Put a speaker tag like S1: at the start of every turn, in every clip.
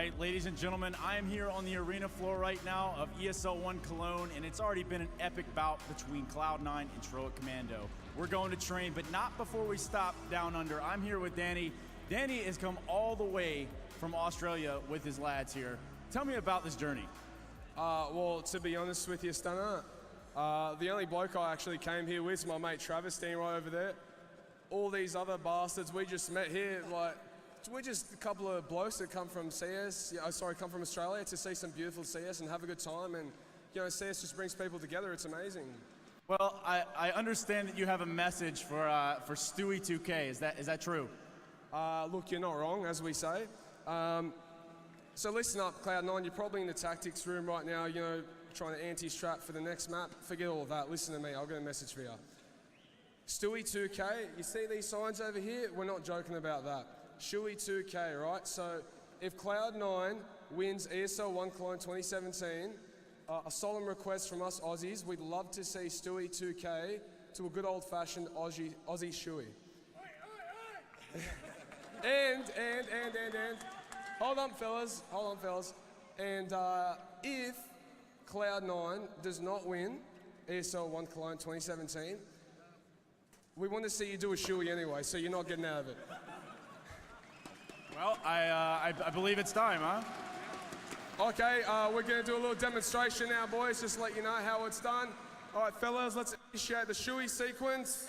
S1: right, ladies and gentlemen, I am here on the arena floor right now of ESL One Cologne, and it's already been an epic bout between Cloud9 and Troic Commando. We're going to train, but not before we stop down under. I'm here with Danny. Danny has come all the way from Australia with his lads here. Tell me about this journey.
S2: Well, to be honest with you, Stunner, the only bloke I actually came here with is my mate Travis, standing right over there. All these other bastards we just met here, like, we're just a couple of blokes that come from CS, come from Australia to see some beautiful CS and have a good time, and you know, CS just brings people together. It's amazing.
S1: Well, I understand that you have a message for Stewie 2K. Is that true?
S2: Look, you're not wrong, as we say. So listen up, Cloud9. You're probably in the tactics room right now, you know, trying to anti-strap for the next map. Forget all of that. Listen to me. I'll get a message for you. Stewie 2K. You see these signs over here? We're not joking about that. Stewie 2K, right? So if Cloud9 wins ESL One Cologne 2017, a solemn request from us Aussies, we'd love to see Stewie 2K to a good old-fashioned Aussie Stewie. and hold on, fellas. And if Cloud9 does not win ESL One Cologne 2017, we want to see you do a Stewie anyway, so you're not getting out of it.
S1: Well, I believe it's time, huh?
S2: Okay, we're going to do a little demonstration now, boys, just to let you know how it's done. All right, fellas, let's initiate the Stewie sequence.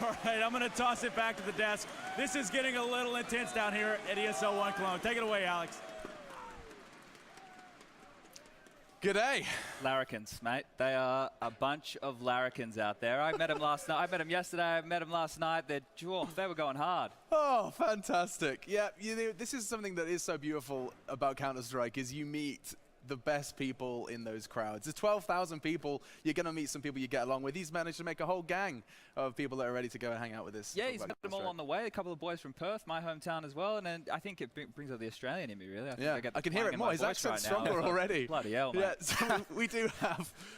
S1: All right, I'm going to toss it back to the desk. This is getting a little intense down here at ESL One Cologne. Take it away, Alex.
S3: G'day.
S4: Larrikins, mate. They are a bunch of larrikins out there. I met them last night. I met them yesterday. I met them last night. They were going hard.
S3: Oh, fantastic. Yeah, this is something that is so beautiful about Counter-Strike is you meet the best people in those crowds. There's 12,000 people. You're going to meet some people you get along with. He's managed to make a whole gang of people that are ready to go and hang out with us.
S4: Yeah, he's met them all on the way. A couple of boys from Perth, my hometown as well. And then I think it brings out the Australian in me, really. I
S3: can hear it more. His accent's stronger already.
S4: Bloody hell, mate.
S3: Yeah, so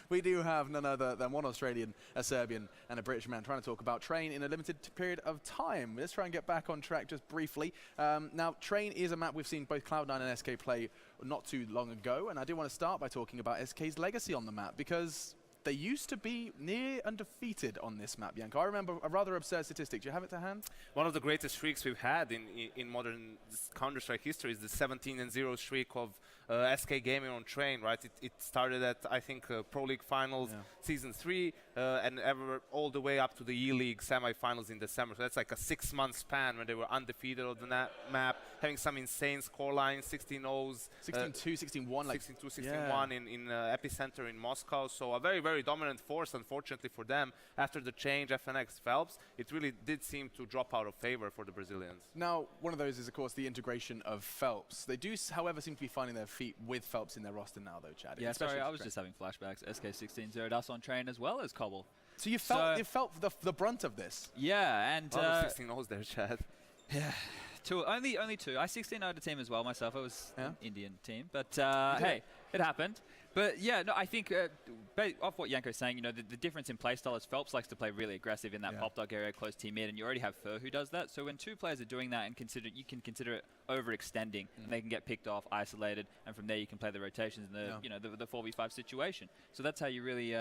S3: we do have none other than one Australian, a Serbian, and a British man trying to talk about Train in a limited period of time. Let's try and get back on track just briefly. Now, Train is a map we've seen both Cloud9 and SK play not too long ago, and I do want to start by talking about SK's legacy on the map, because they used to be near undefeated on this map, Yanko. I remember a rather absurd statistic. Do you have it to hand?
S5: One of the greatest streaks we've had in modern Counter-Strike history is the 17-0 streak of SK Gaming on Train, right? It started at, I think, Pro League Finals, Season 3, and all the way up to the E-League semi-finals in December. So that's like a 6-month span when they were undefeated on the map, having some insane scorelines, 16-0s.
S3: 16-2, 16-1. Like
S5: 16-2, 16-1 in Epicenter in Moscow. So a very, very dominant force, unfortunately for them. After the change, FNX Phelps, it really did seem to drop out of favor for the Brazilians.
S3: Now, one of those is, of course, the integration of Phelps. They do, however, seem to be finding their feet with Phelps in their roster now, though, Chad.
S4: Yeah, sorry, I was just having flashbacks. SK 16-0'd us on Train as well as Cobble.
S3: So you felt the brunt of this?
S4: Yeah, and...
S5: 16-0s there, Chad.
S4: Yeah. Only two. I 16-0'd a team as well myself. I was an Indian team. But hey, it happened. But yeah, no, I think off what Yanko's saying, you know, the difference in playstyle is Phelps likes to play really aggressive in that pop dog area, close team mid, and you already have Fur who does that. So when two players are doing that, and you can consider it overextending, and they can get picked off, isolated, and from there you can play the rotations in the the 4v5 situation. So that's how you really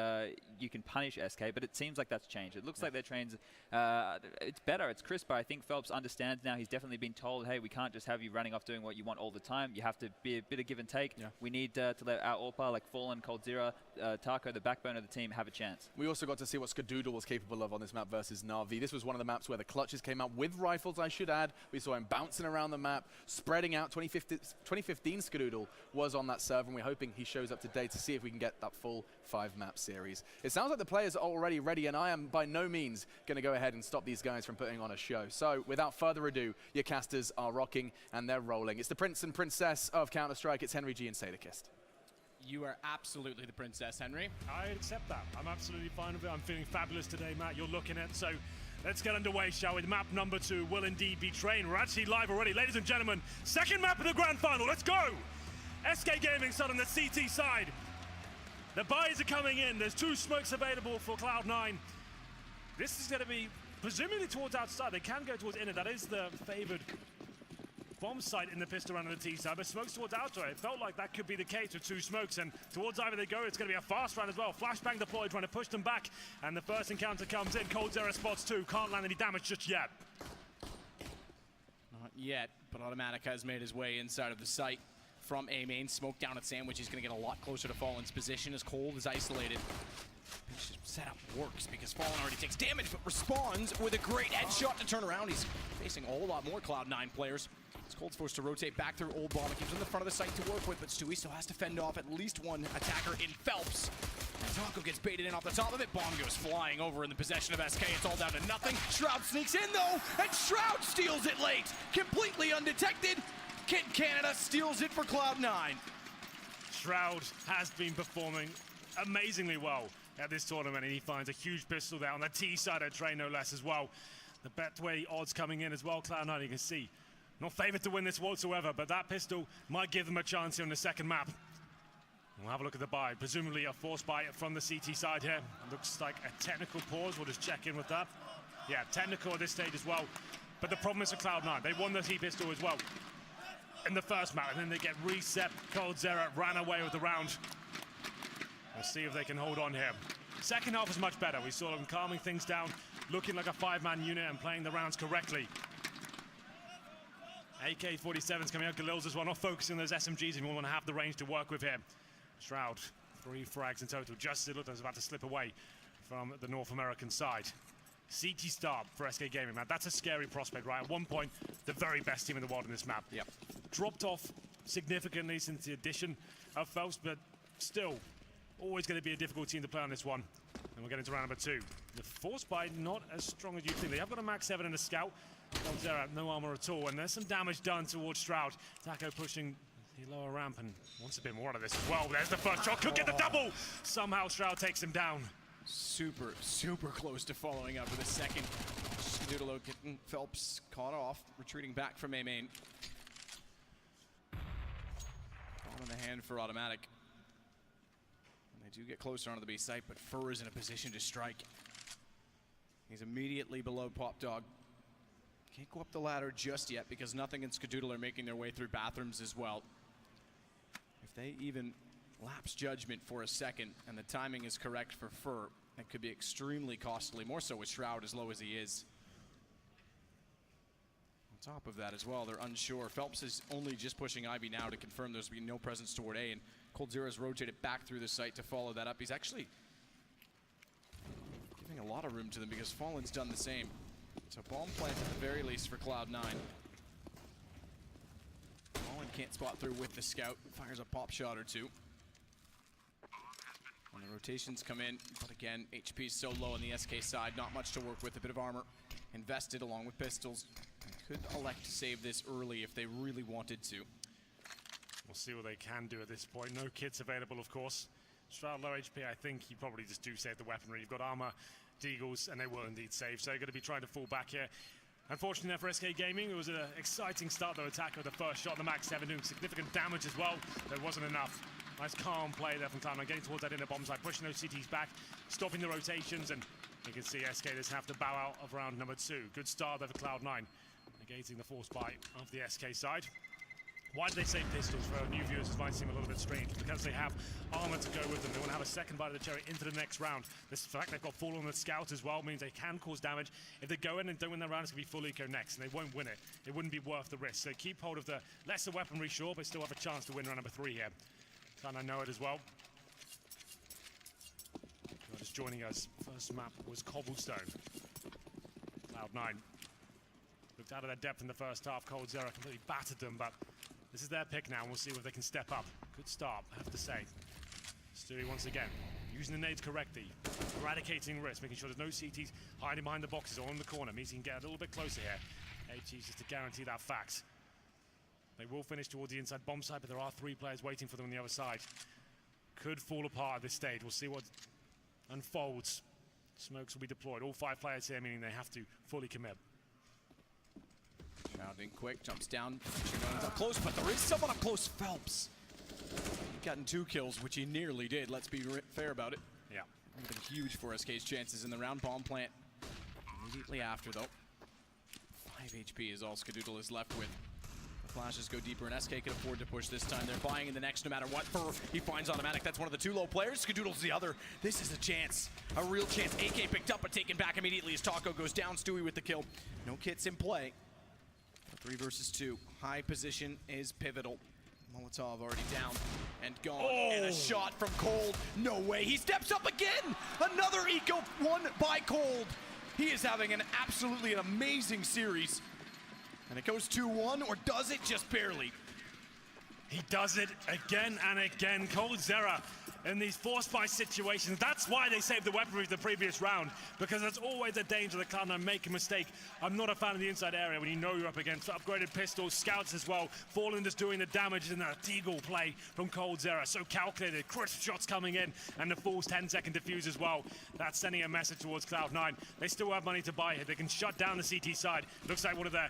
S4: you can punish SK. But it seems like that's changed. It looks like their trains it's better, it's crisper. I think Phelps understands now. He's definitely been told, hey, we can't just have you running off doing what you want all the time. You have to be a bit of give and take. We need to let our AWPA, like Fallen, Coldzera, Taco, the backbone of the team, have a chance.
S3: We also got to see what Skadoodle was capable of on this map versus Na'Vi. This was one of the maps where the clutches came out with rifles, I should add. We saw him bouncing around the map, spreading out. 2015 Skadoodle was on that server, and we're hoping he shows up today to see if we can get that full 5-map series. It sounds like the players are already ready, and I am by no means going to go ahead and stop these guys from putting on a show. So without further ado, your casters are rocking and they're rolling. It's the Prince and Princess of Counter-Strike. It's Henry G and Sadakist.
S6: You are absolutely the princess, Henry.
S7: I accept that. I'm absolutely fine with it. I'm feeling fabulous today, Matt. You're looking at. So let's get underway, shall we? Map number 2 will indeed be Train. We're actually live already. Ladies and gentlemen, second map of the grand final. Let's go! SK Gaming side on the CT side. The buys are coming in. There's 2 smokes available for Cloud9. This is going to be presumably towards outside. They can go towards inner. That is the favored bomb site in the pistol round on the T side, but smokes towards outside. It felt like that could be the case with 2 smokes, and towards either they go, it's going to be a fast round as well. Flashbang deployed, trying to push them back, and the first encounter comes in. coldzera spots 2, can't land any damage just yet.
S6: Not yet, but Automatic has made his way inside of the site from A main. Smoke down at Sandwich. He's going to get a lot closer to Fallen's position as Cold is isolated. His setup works because Fallen already takes damage, but responds with a great headshot to turn around. He's facing a whole lot more Cloud9 players. Cold's forced to rotate back through Old Bomb. It gives him the front of the site to work with, but Stewie still has to fend off at least one attacker in Phelps. And Taco gets baited in off the top of it. Bomb goes flying over in the possession of SK. It's all down to nothing. Shroud sneaks in though, and Shroud steals it late. Completely undetected. Kid Canada steals it for Cloud9.
S7: Shroud has been performing amazingly well at this tournament, and he finds a huge pistol there on the T side of Trey, no less as well. The Betway odds coming in as well. Cloud9, you can see, not favored to win this whatsoever, but that pistol might give them a chance here on the second map. We'll have a look at the buy. Presumably a force buy from the CT side here. Looks like a technical pause. We'll just check in with that. Yeah, technical at this stage as well. But the problem is for Cloud9. They won the T pistol as well in the first map, and then they get reset. coldzera ran away with the round. We'll see if they can hold on here. Second half was much better. We saw them calming things down, looking like a 5-man unit and playing the rounds correctly. AK-47's coming out, Galil's as well, not focusing on those SMGs if you want to have the range to work with here. Shroud, 3 frags in total, just as it looked like it was about to slip away from the North American side. CT start for SK Gaming, man. That's a scary prospect, right? At one point, the very best team in the world in this map.
S6: Yep.
S7: Dropped off significantly since the addition of Phelps, but still, always going to be a difficult team to play on this one. And we're getting to round number 2. The force buy not as strong as you think. They have got a max 7 and a scout. coldzera, no armor at all, and there's some damage done towards Shroud. Taco pushing the lower ramp and wants a bit more out of this as well. There's the first shot, could get the double! Somehow Shroud takes him down.
S6: Super, super close to following up with a second. Skadoodle getting Phelps caught off, retreating back from A main. Ball in the hand for Automatic. And they do get closer onto the B site, but Fur is in a position to strike. He's immediately below Pop Dog. Can't go up the ladder just yet because Nothing and Skadoodle are making their way through bathrooms as well. If they even lapse judgment for a second and the timing is correct for Fur, that could be extremely costly, more so with Shroud as low as he is. On top of that as well, they're unsure. Phelps is only just pushing Ivy now to confirm there's been no presence toward A, and coldzera's rotated back through the site to follow that up. He's actually giving a lot of room to them because Fallen's done the same. So bomb plant at the very least for Cloud9. Fallen can't spot through with the scout. Fires a pop shot or 2. When the rotations come in, but again, HP is so low on the SK side, not much to work with. A bit of armor invested along with pistols. They could elect to save this early if they really wanted to.
S7: We'll see what they can do at this point. No kits available, of course. Shroud low HP, I think you probably just do save the weaponry. You've got armor, deagles, and they will indeed save. So you're going to be trying to fall back here. Unfortunately for SK Gaming, it was an exciting start though. Attack with the first shot, the max 7 doing significant damage as well. There wasn't enough. Nice calm play there from Cloud9, getting towards that inner bomb side, pushing those CTs back, stopping the rotations, and you can see SK doesn't have to bow out of round number 2. Good start there for Cloud9, negating the force buy of the SK side. Why do they save pistols? For new viewers, this might seem a little bit strange. Because they have armor to go with them. They want to have a second bite of the cherry into the next round. This fact they've got full on the scout as well means they can cause damage. If they go in and don't win their round, it's going to be full eco next, and they won't win it. It wouldn't be worth the risk. So keep hold of the lesser weaponry, sure, but still have a chance to win round number 3 here. Can I know it as well? Just joining us. First map was Cobblestone. Cloud9 looked out of their depth in the first half. coldzera completely battered them, but this is their pick now, and we'll see if they can step up. Good start, I have to say. Stewie once again, using the nades correctly, eradicating risk, making sure there's no CTs hiding behind the boxes or on the corner, means he can get a little bit closer here. HG's just to guarantee that fact. They will finish towards the inside bomb site, but there are 3 players waiting for them on the other side. Could fall apart at this stage. We'll see what unfolds. Smokes will be deployed. All 5 players here, meaning they have to fully commit.
S6: Shroud in quick, jumps down. Up close, but there is someone up close. Phelps gotten 2 kills, which he nearly did. Let's be fair about it.
S7: Yeah.
S6: Would have been huge for SK's chances in the round. Bomb plant immediately after, though. 5 HP is all Skadoodle is left with. The flashes go deeper, and SK can afford to push this time. They're buying in the next no matter what. He finds Automatic. That's one of the 2 low players. Skadoodle's the other. This is a chance. A real chance. AK picked up, but taken back immediately as Taco goes down. Stewie with the kill. No kits in play. 3 versus 2. High position is pivotal. Molotov already down and gone. And a shot from Cold. No way. He steps up again. Another eco won by Cold. He is having an absolutely amazing series. And it goes 2-1, or does it just barely?
S7: He does it again and again. Coldzera in these forced buy situations. That's why they saved the weaponry the previous round, because there's always a danger that Cloud9 make a mistake. I'm not a fan of the inside area when you know you're up against upgraded pistols, scouts as well. Fallen just doing the damage in that Deagle play from Coldzera. So calculated, crisp shots coming in, and the Fool's 10-second defuse as well. That's sending a message towards Cloud9. They still have money to buy here. They can shut down the CT side. Looks like one of their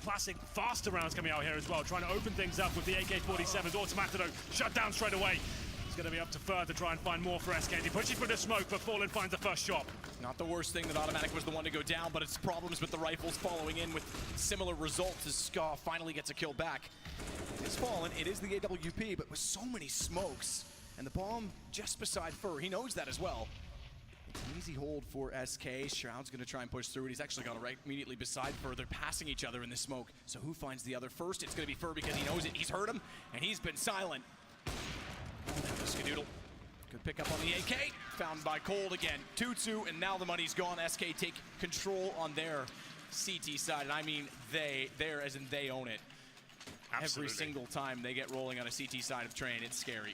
S7: classic faster rounds coming out here as well, trying to open things up with the AK-47s. Automatido shut down straight away. It's going to be up to Fur to try and find more for SK. He pushes for the smoke, but Fallen finds the first shot.
S6: Not the worst thing that Automatic was the one to go down, but it's problems with the rifles following in with similar results as Ska finally gets a kill back. It is Fallen, it is the AWP, but with so many smokes, and the bomb just beside Fur, he knows that as well. It's an easy hold for SK. Shroud's going to try and push through it. He's actually got it right immediately beside Fur. They're passing each other in the smoke. So who finds the other first? It's going to be Fur because he knows it. He's heard him, and he's been silent. Skadoodle. Good pick up on the AK. Found by Cold again. 2-2, and now the money's gone. SK take control on their CT side, and I mean there as in they own it.
S7: Absolutely.
S6: Every single time they get rolling on a CT side of train, it's scary.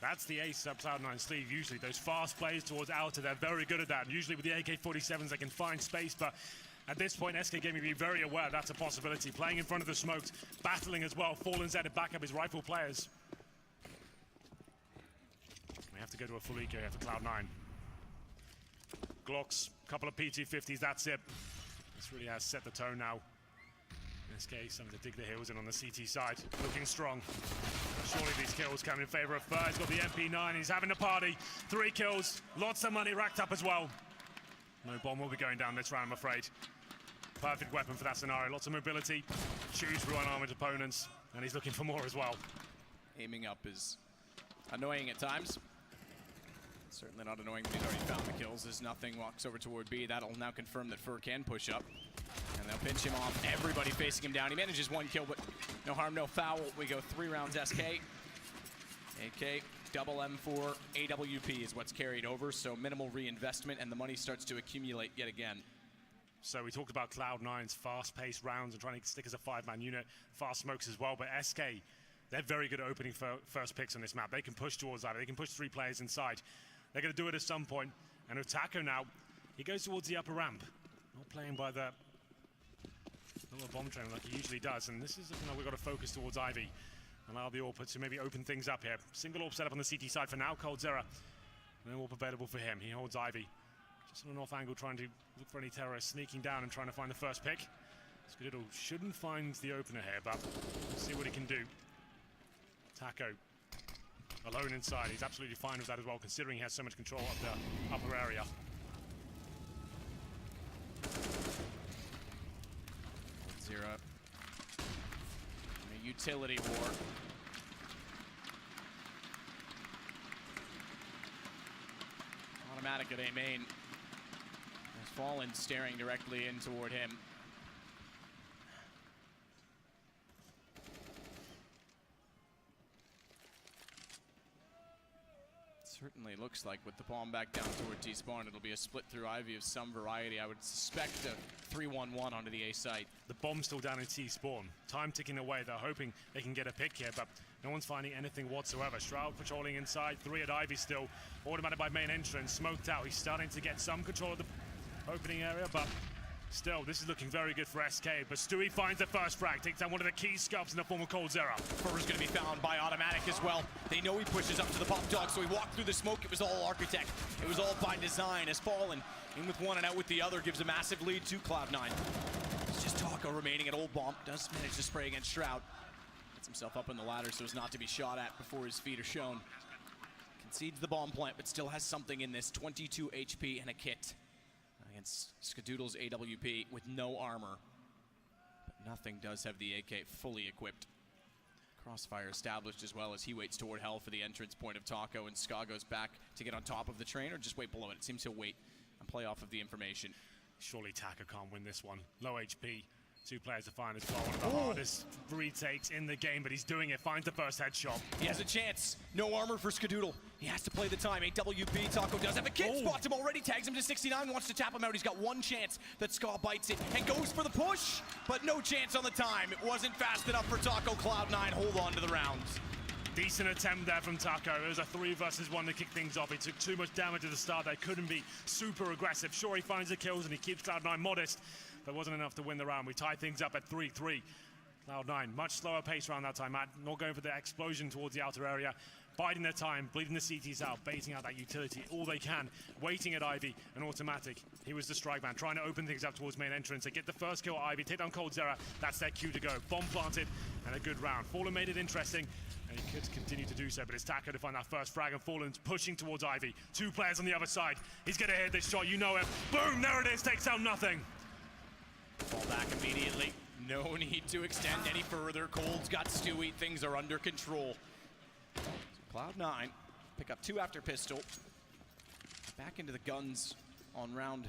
S7: That's the ace up Cloud9 sleeve. Usually those fast plays towards OUTA, they're very good at that. And usually with the AK-47s, they can find space, but at this point, SK Gaming be very aware that's a possibility. Playing in front of the smokes, battling as well. Fallen's there to back up his rifle players. We have to go to a full eco here for Cloud9. Glocks, couple of P250s, that's it. This really has set the tone now. SK starting to dig the heels in on the CT side, looking strong. Surely these kills come in favor of Fur. He's got the MP9, he's having a party. 3 kills, lots of money racked up as well. No bomb will be going down this round, I'm afraid. Perfect weapon for that scenario, lots of mobility. Shoots through unarmored opponents, and he's looking for more as well.
S6: Aiming up is annoying at times. Certainly not annoying when he's already found the kills. There's nothing, walks over toward B. That'll now confirm that Fur can push up. And they'll pinch him off. Everybody facing him down. He manages 1 kill, but no harm, no foul. We go 3 rounds SK. AK, double M4, AWP is what's carried over, so minimal reinvestment, and the money starts to accumulate yet again.
S7: So we talked about Cloud9's fast-paced rounds and trying to stick as a 5-man unit, fast smokes as well, but SK, they're very good at opening first picks on this map. They can push towards that. They can push 3 players inside. They're going to do it at some point. And with Taco now, he goes towards the upper ramp. Not playing by the little bomb train like he usually does. And this is looking like we've got to focus towards Ivy. Allow the AWP to maybe open things up here. Single AWP set up on the CT side for now. Coldzera. No AWP available for him. He holds Ivy. Just on an off angle trying to look for any terrorists. Sneaking down and trying to find the first pick. Skadoodle shouldn't find the opener here, but we'll see what he can do. Taco. Alone inside. He's absolutely fine with that as well, considering he has so much control of the upper area.
S6: Zero. A utility war. Automatic at A main. Has Fallen staring directly in toward him. Certainly looks like with the bomb back down toward T-spawn, it'll be a split through Ivy of some variety. I would suspect a 3-1-1 onto the A site.
S7: The bomb's still down in T-spawn. Time ticking away. They're hoping they can get a pick here, but no one's finding anything whatsoever. Shroud patrolling inside. 3 at Ivy still. Automated by main entrance. Smoked out. He's starting to get some control of the opening area, but still, this is looking very good for SK. But Stewie finds the first frag. Takes down one of the key scuffs in the form of Coldzera.
S6: Fur's going to be found by Automatic as well. They know he pushes up to the pop dog, so he walked through the smoke. It was all Architect. It was all by design. Has Fallen in with one and out with the other. Gives a massive lead to Cloud9. It's just Taco remaining at Old Bomb. Does manage to spray against Shroud. It's himself up on the ladder so as not to be shot at before his feet are shown. Concedes the bomb plant, but still has something in this. 22 HP and a kit against Skadoodle's AWP with no armor. But nothing does have the AK fully equipped. Crossfire established as well as he waits toward hell for the entrance point of Taco, and Ska goes back to get on top of the train or just wait below it. It seems he'll wait and play off of the information.
S7: Surely Taka can't win this one. Low HP, 2 players to find as well. One of the hardest retakes in the game, but he's doing it. Finds the first headshot.
S6: He has a chance. No armor for Skadoodle. He has to play the time. AWP, Taco does have a kid. Spots him already, tags him to 69, wants to tap him out. He's got one chance that Ska bites it and goes for the push, but no chance on the time. It wasn't fast enough for Taco. Cloud9 hold on to the rounds.
S7: Decent attempt there from Taco. It was a 3 versus 1 to kick things off. He took too much damage at the start. They couldn't be super aggressive. Sure, he finds the kills and he keeps Cloud9 modest, but wasn't enough to win the round. We tie things up at 3-3. Cloud9, much slower pace around that time, Matt. Not going for the explosion towards the outer area. Biding their time, bleeding the CTs out, baiting out that utility all they can, waiting at Ivy and automatic. He was the strike man, trying to open things up towards main entrance. They get the first kill at Ivy, take down coldzera. That's their cue to go. Bomb planted and a good round. Fallen made it interesting, and he could continue to do so, but it's Taka to find that first frag, and Fallen's pushing towards Ivy. 2 players on the other side. He's gonna hit this shot, you know it. Boom, there it is, takes out nothing.
S6: Fall back immediately. No need to extend any further. Cold's got Stewie. Things are under control. So Cloud9 pick up 2 after pistol. Back into the guns on round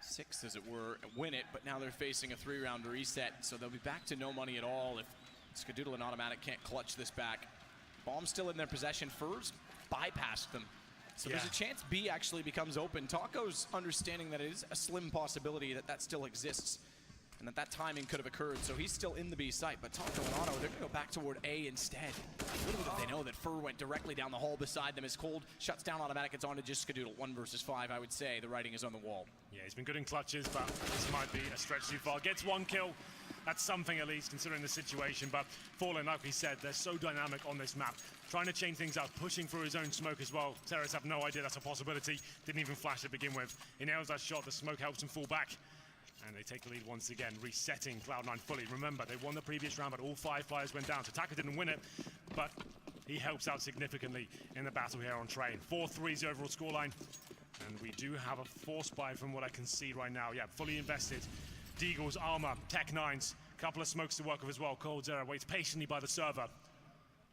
S6: 6, as it were, and win it, but now they're facing a 3-round reset, so they'll be back to no money at all if Skadoodle and Automatic can't clutch this back. Bomb's still in their possession. Furs bypassed them. So there's a chance B actually becomes open. Taco's understanding that it is a slim possibility that that still exists and that that timing could have occurred. So he's still in the B site, but Taco and Auto, they're gonna go back toward A instead. Little did they know that Fur went directly down the hall beside them as Cold shuts down Automatic. It's on to just Skadoodle. 1 versus 5, I would say. The writing is on the wall.
S7: Yeah, he's been good in clutches, but this might be a stretch too far. Gets 1 kill. That's something at least, considering the situation. But Fallen, like we said, they're so dynamic on this map. Trying to change things up, pushing through his own smoke as well. Terrors have no idea that's a possibility. Didn't even flash to begin with. He nails that shot. The smoke helps him fall back. And they take the lead once again, resetting Cloud9 fully. Remember, they won the previous round, but all 5 players went down. So Taka didn't win it, but he helps out significantly in the battle here on Train. 4-3 is the overall scoreline. And we do have a force buy from what I can see right now. Yeah, fully invested. Deagle's armor, Tech 9s, couple of smokes to work with as well. coldzera waits patiently by the server.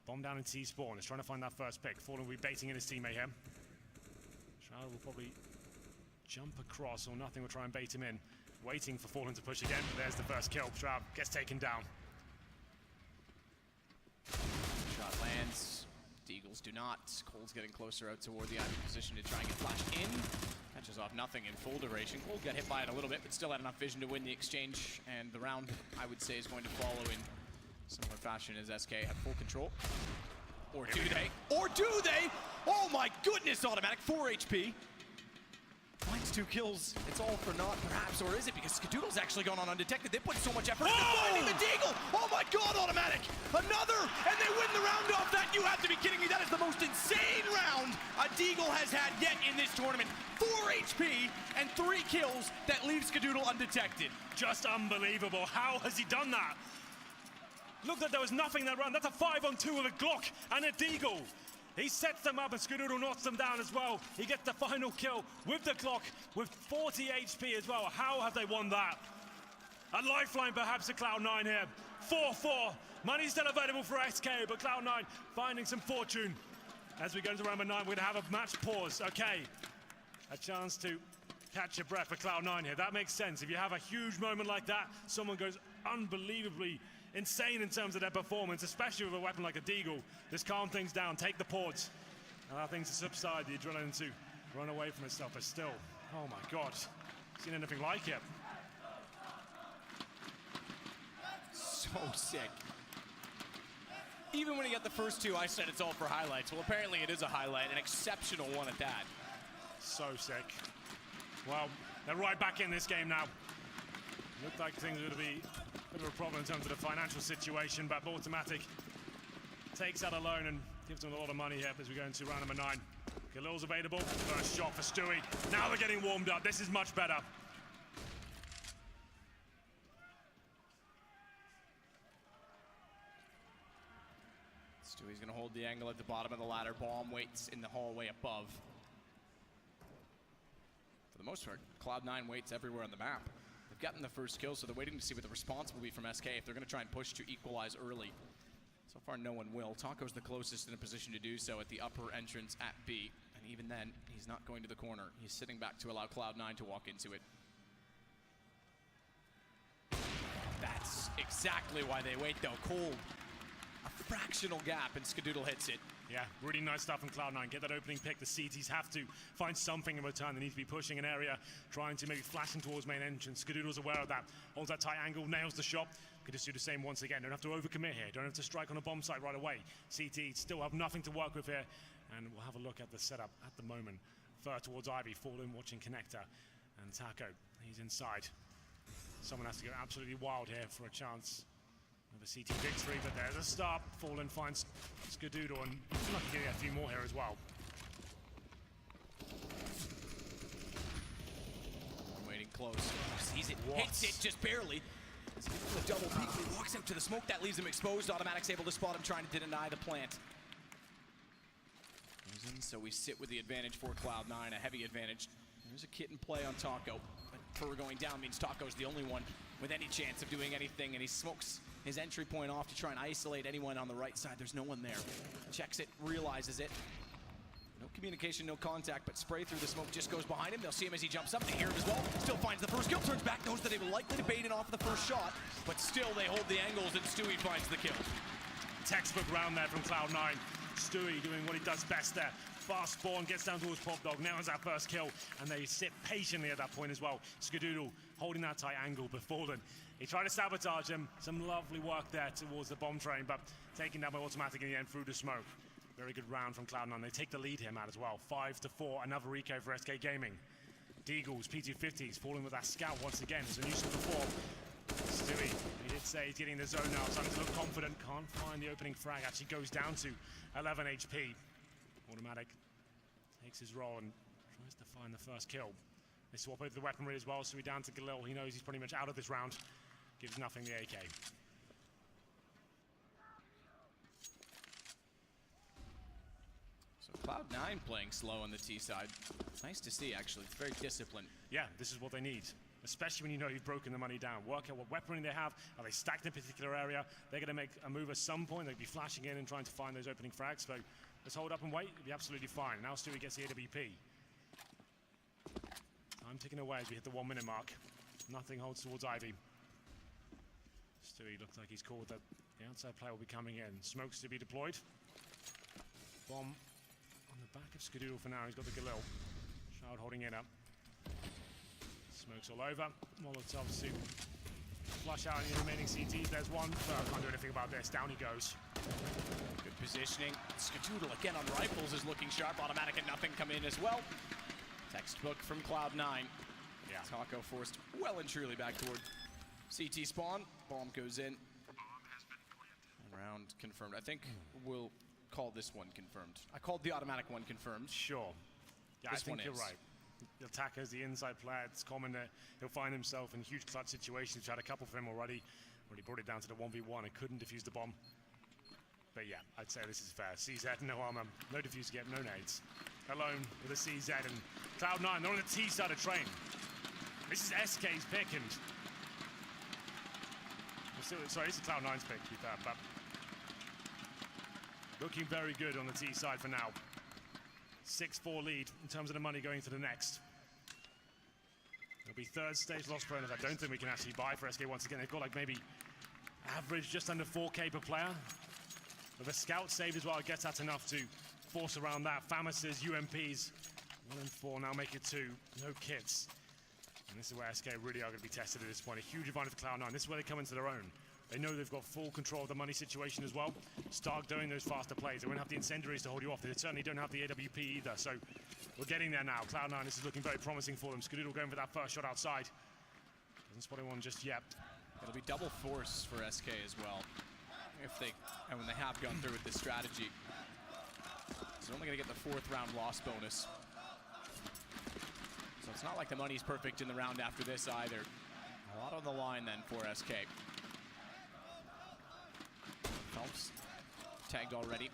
S7: Bomb down in T-spawn, is trying to find that first pick. Fallen will be baiting in his teammate here. Shroud will probably jump across, or nothing will try and bait him in. Waiting for Fallen to push again. There's the first kill. Shroud gets taken down.
S6: Shot lands. Deagles do not. Cold's getting closer out toward the Ivy position to try and get flashed in. Catches off nothing in full duration. Cold got hit by it a little bit, but still had enough vision to win the exchange. And the round, I would say, is going to follow in similar fashion as SK had full control. Or do they? Or do they? Oh my goodness, Automatic, 4 HP. Finds 2 kills. It's all for naught, perhaps, or is it? Because Skadoodle's actually gone on undetected. They put so much effort into finding the Deagle. Oh my God, Automatic! Another, and they win the round off that. You have to be kidding me. That is the most insane round a Deagle has had yet in this tournament. 4 HP and 3 kills that leave Skadoodle undetected.
S7: Just unbelievable. How has he done that? Look, that there was nothing that round. That's a 5-on-2 with a Glock and a Deagle. He sets them up and Skadoodle knocks them down as well. He gets the final kill with the Glock with 40 HP as well. How have they won that? A lifeline perhaps to Cloud9 here. 4-4. Money's still available for SK, but Cloud9 finding some fortune. As we go into round 9, we're going to have a match pause. Okay, a chance to catch your breath for Cloud9 here. That makes sense. If you have a huge moment like that, someone goes unbelievably insane in terms of their performance, especially with a weapon like a Deagle. Just calm things down, take the pause, allow things to subside, the adrenaline to run away from itself. But still, oh my God, seen anything like it.
S6: So sick. Even when he got the first 2, I said it's all for highlights. Well, apparently it is a highlight, an exceptional one at that.
S7: So sick. Well, they're right back in this game now. Looked like things were going to be a bit of a problem in terms of the financial situation, but Automatic takes that alone and gives them a lot of money here as we go into round number 9. Khalil's available. First shot for Stewie. Now they're getting warmed up. This is much better.
S6: he's going to hold the angle at the bottom of the ladder. Bomb waits in the hallway above. For the most part, Cloud9 waits everywhere on the map. They've gotten the first kill, so they're waiting to see what the response will be from SK if they're going to try and push to equalize early. So far, no one will. Taco's the closest in a position to do so at the upper entrance at B. And even then, he's not going to the corner. He's sitting back to allow Cloud9 to walk into it. That's exactly why they wait, though. Cold. A fractional gap, and Skadoodle hits it.
S7: Yeah, really nice stuff from Cloud9. Get that opening pick. The CTs have to find something in return. They need to be pushing an area, trying to maybe flashing towards main entrance. Skadoodle's aware of that. Holds that tight angle, nails the shot. Could just do the same once again. Don't have to overcommit here. Don't have to strike on a bomb site right away. CT still have nothing to work with here. And we'll have a look at the setup at the moment. Fur towards Ivy, Fallen watching Connector. And Taco, he's inside. Someone has to go absolutely wild here for a chance of a CT victory, but there's a start. Fallen finds Skadoodle, and he's lucky to get a few more here as well.
S6: Waiting close. Sees it, hits it just barely. He's a double peek, he walks out to the smoke. That leaves him exposed. Automatic's able to spot him, trying to deny the plant. So we sit with the advantage for Cloud9, a heavy advantage. There's a kit in play on Taco. But Fur going down means Taco's the only one with any chance of doing anything, and he smokes his entry point off to try and isolate anyone on the right side. There's no one there. Checks it, realizes it. No communication, no contact, but spray through the smoke just goes behind him. They'll see him as he jumps up. They hear him as well. Still finds the first kill, turns back, knows that they were likely to bait it off the first shot, but still they hold the angles, and Stewie finds the kill.
S7: Textbook round there from Cloud9. Stewie doing what he does best there. Fast spawn, gets down towards Pop Dog, nails that first kill, and they sit patiently at that point as well. Skadoodle holding that tight angle, but Fallen, he tried to sabotage him. Some lovely work there towards the bomb train, but taken down by Automatic in the end through the smoke. Very good round from Cloud9. They take the lead here, Matt, as well. 5-4, another eco for SK Gaming. Deagles, P250s, falling with that scout once again. As a nuisance before. Stewie, he did say he's getting the zone now, starting to look confident. Can't find the opening frag, actually goes down to 11 HP. Automatic takes his role and tries to find the first kill. They swap over the weaponry as well, so we're down to Galil. He knows he's pretty much out of this round. Gives nothing the AK.
S6: So Cloud9 playing slow on the T side. Nice to see, actually. It's very disciplined.
S7: Yeah, this is what they need. Especially when you know you've broken the money down. Work out what weaponry they have. Are they stacked in a particular area? They're going to make a move at some point. They'll be flashing in and trying to find those opening frags. So let's hold up and wait. It'll be absolutely fine. Now Stewie gets the AWP. Time ticking away as we hit the 1 minute mark. Nothing holds towards Ivy. Stewie looks like he's called that the outside player will be coming in. Smokes to be deployed. Bomb on the back of Skadoodle for now. He's got the Galil. Shroud holding it up. Smokes all over. Molotovs to flush out any remaining CTs. There's one. Can't do anything about this. Down he goes.
S6: Good positioning. Skadoodle again on rifles is looking sharp. Automatic and nothing come in as well. Textbook from Cloud9.
S7: Yeah.
S6: Taco forced well and truly back toward CT spawn. Bomb goes in. Round confirmed. I think we'll call this one confirmed. I called the automatic one confirmed.
S7: Sure. Yeah,
S6: This
S7: I think
S6: one
S7: you're
S6: is.
S7: right. The attacker's the inside player. It's common that he'll find himself in huge clutch situations. We've had a couple for him already. Already brought it down to the 1v1 and couldn't defuse the bomb. But yeah, I'd say this is fair. CZ, no armor, no defuse get, no nades. Alone with a CZ and Cloud9, they're on the T side of train. This is SK's pick and... Sorry, this is Cloud9's pick, to be fair, but... Looking very good on the T side for now. 6-4 lead in terms of the money going to the next. It'll be third stage lost bonus. I don't think we can actually buy for SK once again. They've got like maybe average just under 4K per player. With a scout saved as well, I guess that's enough to force around that. Famises, UMPs, 1 and 4, now make it 2. No kits. And this is where SK really are going to be tested at this point. A huge advantage for Cloud9. This is where they come into their own. They know they've got full control of the money situation as well. Stark doing those faster plays. They won't have the incendiaries to hold you off. They certainly don't have the AWP either. So we're getting there now. Cloud9, this is looking very promising for them. Skadoodle going for that first shot outside. Doesn't spot anyone just yet.
S6: It'll be double force for SK as well. If they, and when they have gone through with this strategy. So they're only going to get the 4th round loss bonus. So it's not like the money's perfect in the round after this either. A lot on the line then for SK. Phelps tagged already.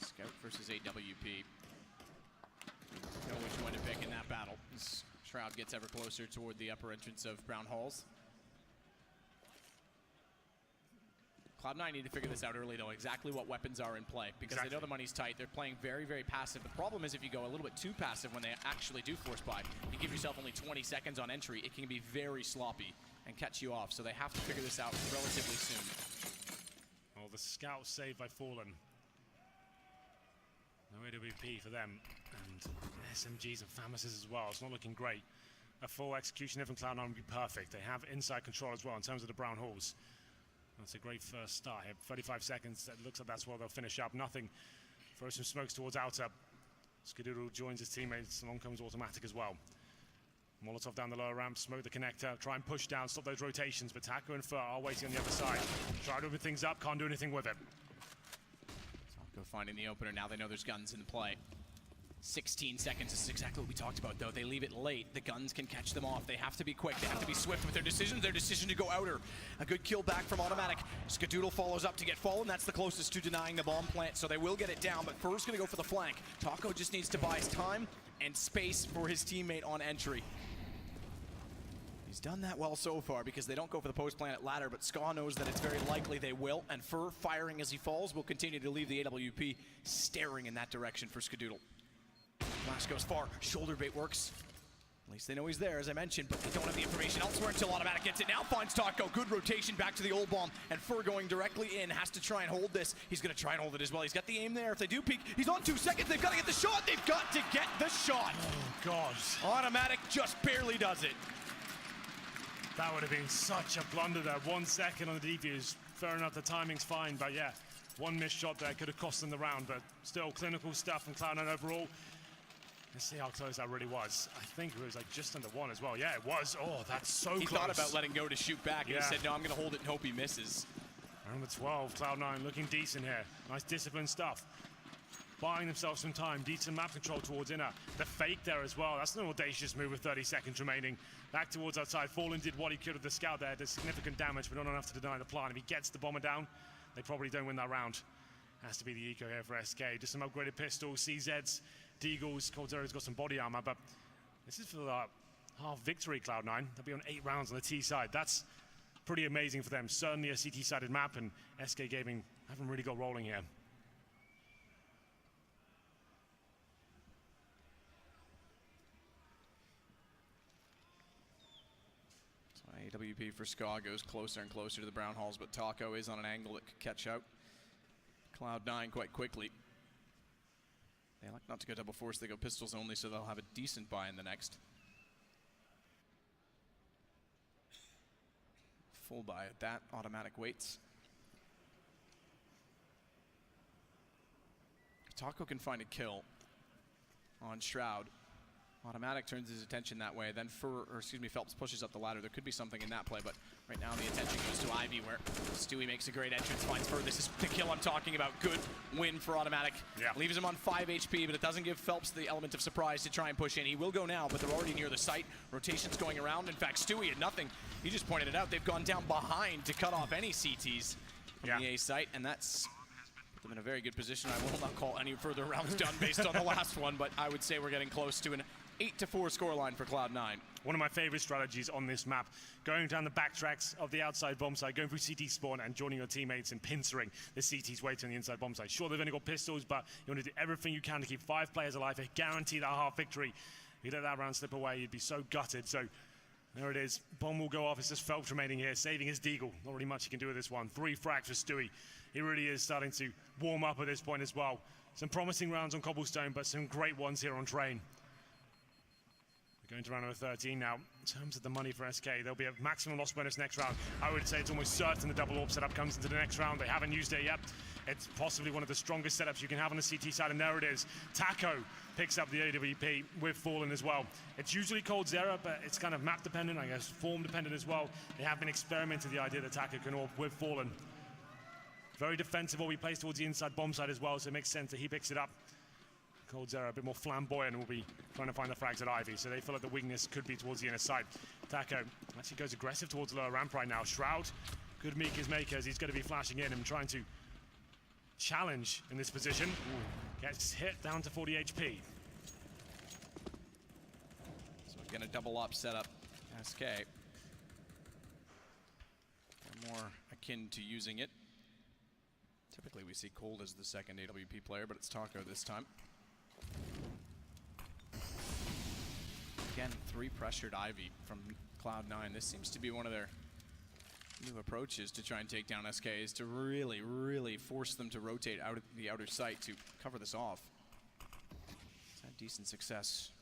S6: Scout versus AWP. Know which one to pick in that battle as Shroud gets ever closer toward the upper entrance of Brown Halls. Cloud9 need to figure this out early, though, exactly what weapons are in play, because they know the money's tight. They're playing very, very passive. The problem is if you go a little bit too passive when they actually do force buy, you give yourself only 20 seconds on entry, it can be very sloppy and catch you off. So they have to figure this out relatively soon.
S7: Well, the scout saved by Fallen. No AWP for them, and SMGs and Famis's as well. It's not looking great. A full execution here from Cloud9 would be perfect. They have inside control as well in terms of the Brown Halls. That's a great first start here. 35 seconds. It looks like that's where they'll finish up. Nothing. Throw some smokes towards OUTA. Skadoodle joins his teammates. Along comes Automatic as well. Molotov down the lower ramp. Smoke the connector. Try and push down. Stop those rotations. But Taco and Fur are waiting on the other side. Try to open things up. Can't do anything with it.
S6: Taco finding the opener. Now they know there's guns in play. 16 seconds. This is exactly what we talked about, though. They leave it late. The guns can catch them off. They have to be quick. They have to be swift with their decisions. Their decision to go outer. A good kill back from Automatic. Skadoodle follows up to get Fallen. That's the closest to denying the bomb plant, so they will get it down. But Fur's going to go for the flank. Taco just needs to buy his time and space for his teammate on entry. He's done that well so far because they don't go for the post plant at ladder, but Ska knows that it's very likely they will. And Fur, firing as he falls, will continue to leave the AWP staring in that direction for Skadoodle. Flash goes far, shoulder bait works. At least they know he's there, as I mentioned, but they don't have the information elsewhere until Automatic gets it. Now finds Taco, good rotation back to the old bomb, and Fur going directly in, has to try and hold this. He's gonna try and hold it as well. He's got the aim there. If they do peek, he's on 2 seconds. They've gotta get the shot. They've got to get the shot.
S7: Oh, gosh.
S6: Automatic just barely does it.
S7: That would have been such a blunder there. 1 second on the defuse. Fair enough, the timing's fine, but yeah, one missed shot there could have cost them the round, but still clinical stuff from Cloud9 overall. Let's see how close that really was. I think it was like just under one as well. Yeah, it was. Oh, that's so close.
S6: He thought about letting go to shoot back, and he said, no, I'm going to hold it and hope he misses.
S7: Round the 12, Cloud9 looking decent here. Nice disciplined stuff. Buying themselves some time. Decent map control towards inner. The fake there as well. That's an audacious move with 30 seconds remaining. Back towards outside. Fallen did what he could with the scout there. Did significant damage, but not enough to deny the plan. If he gets the bomber down, they probably don't win that round. Has to be the eco here for SK. Just some upgraded pistols, CZs, Deagles. Cold Zero's got some body armor, but this is for the half victory, Cloud9. They'll be on 8 rounds on the T side. That's pretty amazing for them. Certainly a CT-sided map, and SK Gaming haven't really got rolling here.
S6: So AWP for Ska goes closer and closer to the Brown Halls, but Taco is on an angle that could catch out Cloud9 quite quickly. They like not to go double force, they go pistols only, so they'll have a decent buy in the next. Full buy at that, Automatic waits. Taco can find a kill on Shroud. Automatic turns his attention that way, then Phelps pushes up the ladder. There could be something in that play, but right now the attention goes to Ivy, where Stewie makes a great entrance, finds Fur. This is the kill I'm talking about. Good win for Automatic.
S7: Yeah.
S6: Leaves him on 5 HP, but it doesn't give Phelps the element of surprise to try and push in. He will go now, but they're already near the site. Rotation's going around. In fact, Stewie had nothing. He just pointed it out. They've gone down behind to cut off any CTs from the A site, and that's put them in a very good position. I will not call any further rounds done based on the last one, but I would say we're getting close to an 8-4 scoreline for Cloud9.
S7: One of my favorite strategies on this map, going down the backtracks of the outside bomb site, going through CT spawn and joining your teammates and pincering the CTs waiting on the inside bomb site. Sure, they've only got pistols, but you want to do everything you can to keep 5 players alive and guarantee that half victory. If you let that round slip away, you'd be so gutted. So there it is. Bomb will go off. It's just Phelps remaining here, saving his Deagle. Not really much he can do with this one. 3 frags for Stewie. He really is starting to warm up at this point as well. Some promising rounds on Cobblestone, but some great ones here on Train. Going to round number 13 now. In terms of the money for SK, there'll be a maximum loss bonus next round. I would say it's almost certain the double AWP setup comes into the next round. They haven't used it yet. It's possibly one of the strongest setups you can have on the CT side, and there it is. Taco picks up the AWP with Fallen as well. It's usually Cold Zero, but it's kind of map dependent, I guess, form dependent as well. They have been experimenting with the idea that Taco can AWP with Fallen. Very defensive, what we place towards the inside bomb side as well, so it makes sense that he picks it up. Cold Zero a bit more flamboyant and will be trying to find the frags at Ivy, so they feel like the weakness could be towards the inner side. Taco actually goes aggressive towards the lower ramp right now. Shroud, good meek his makers. He's going to be flashing in and trying to challenge in this position. Gets hit down to 40 HP.
S6: So again, a double up setup. SK. More akin to using it. Typically we see Cold as the second AWP player, but it's Taco this time. Again, 3 pressured Ivy from Cloud9. This seems to be one of their new approaches to try and take down SK, is to really, really force them to rotate out of the outer site to cover this off. It's had decent success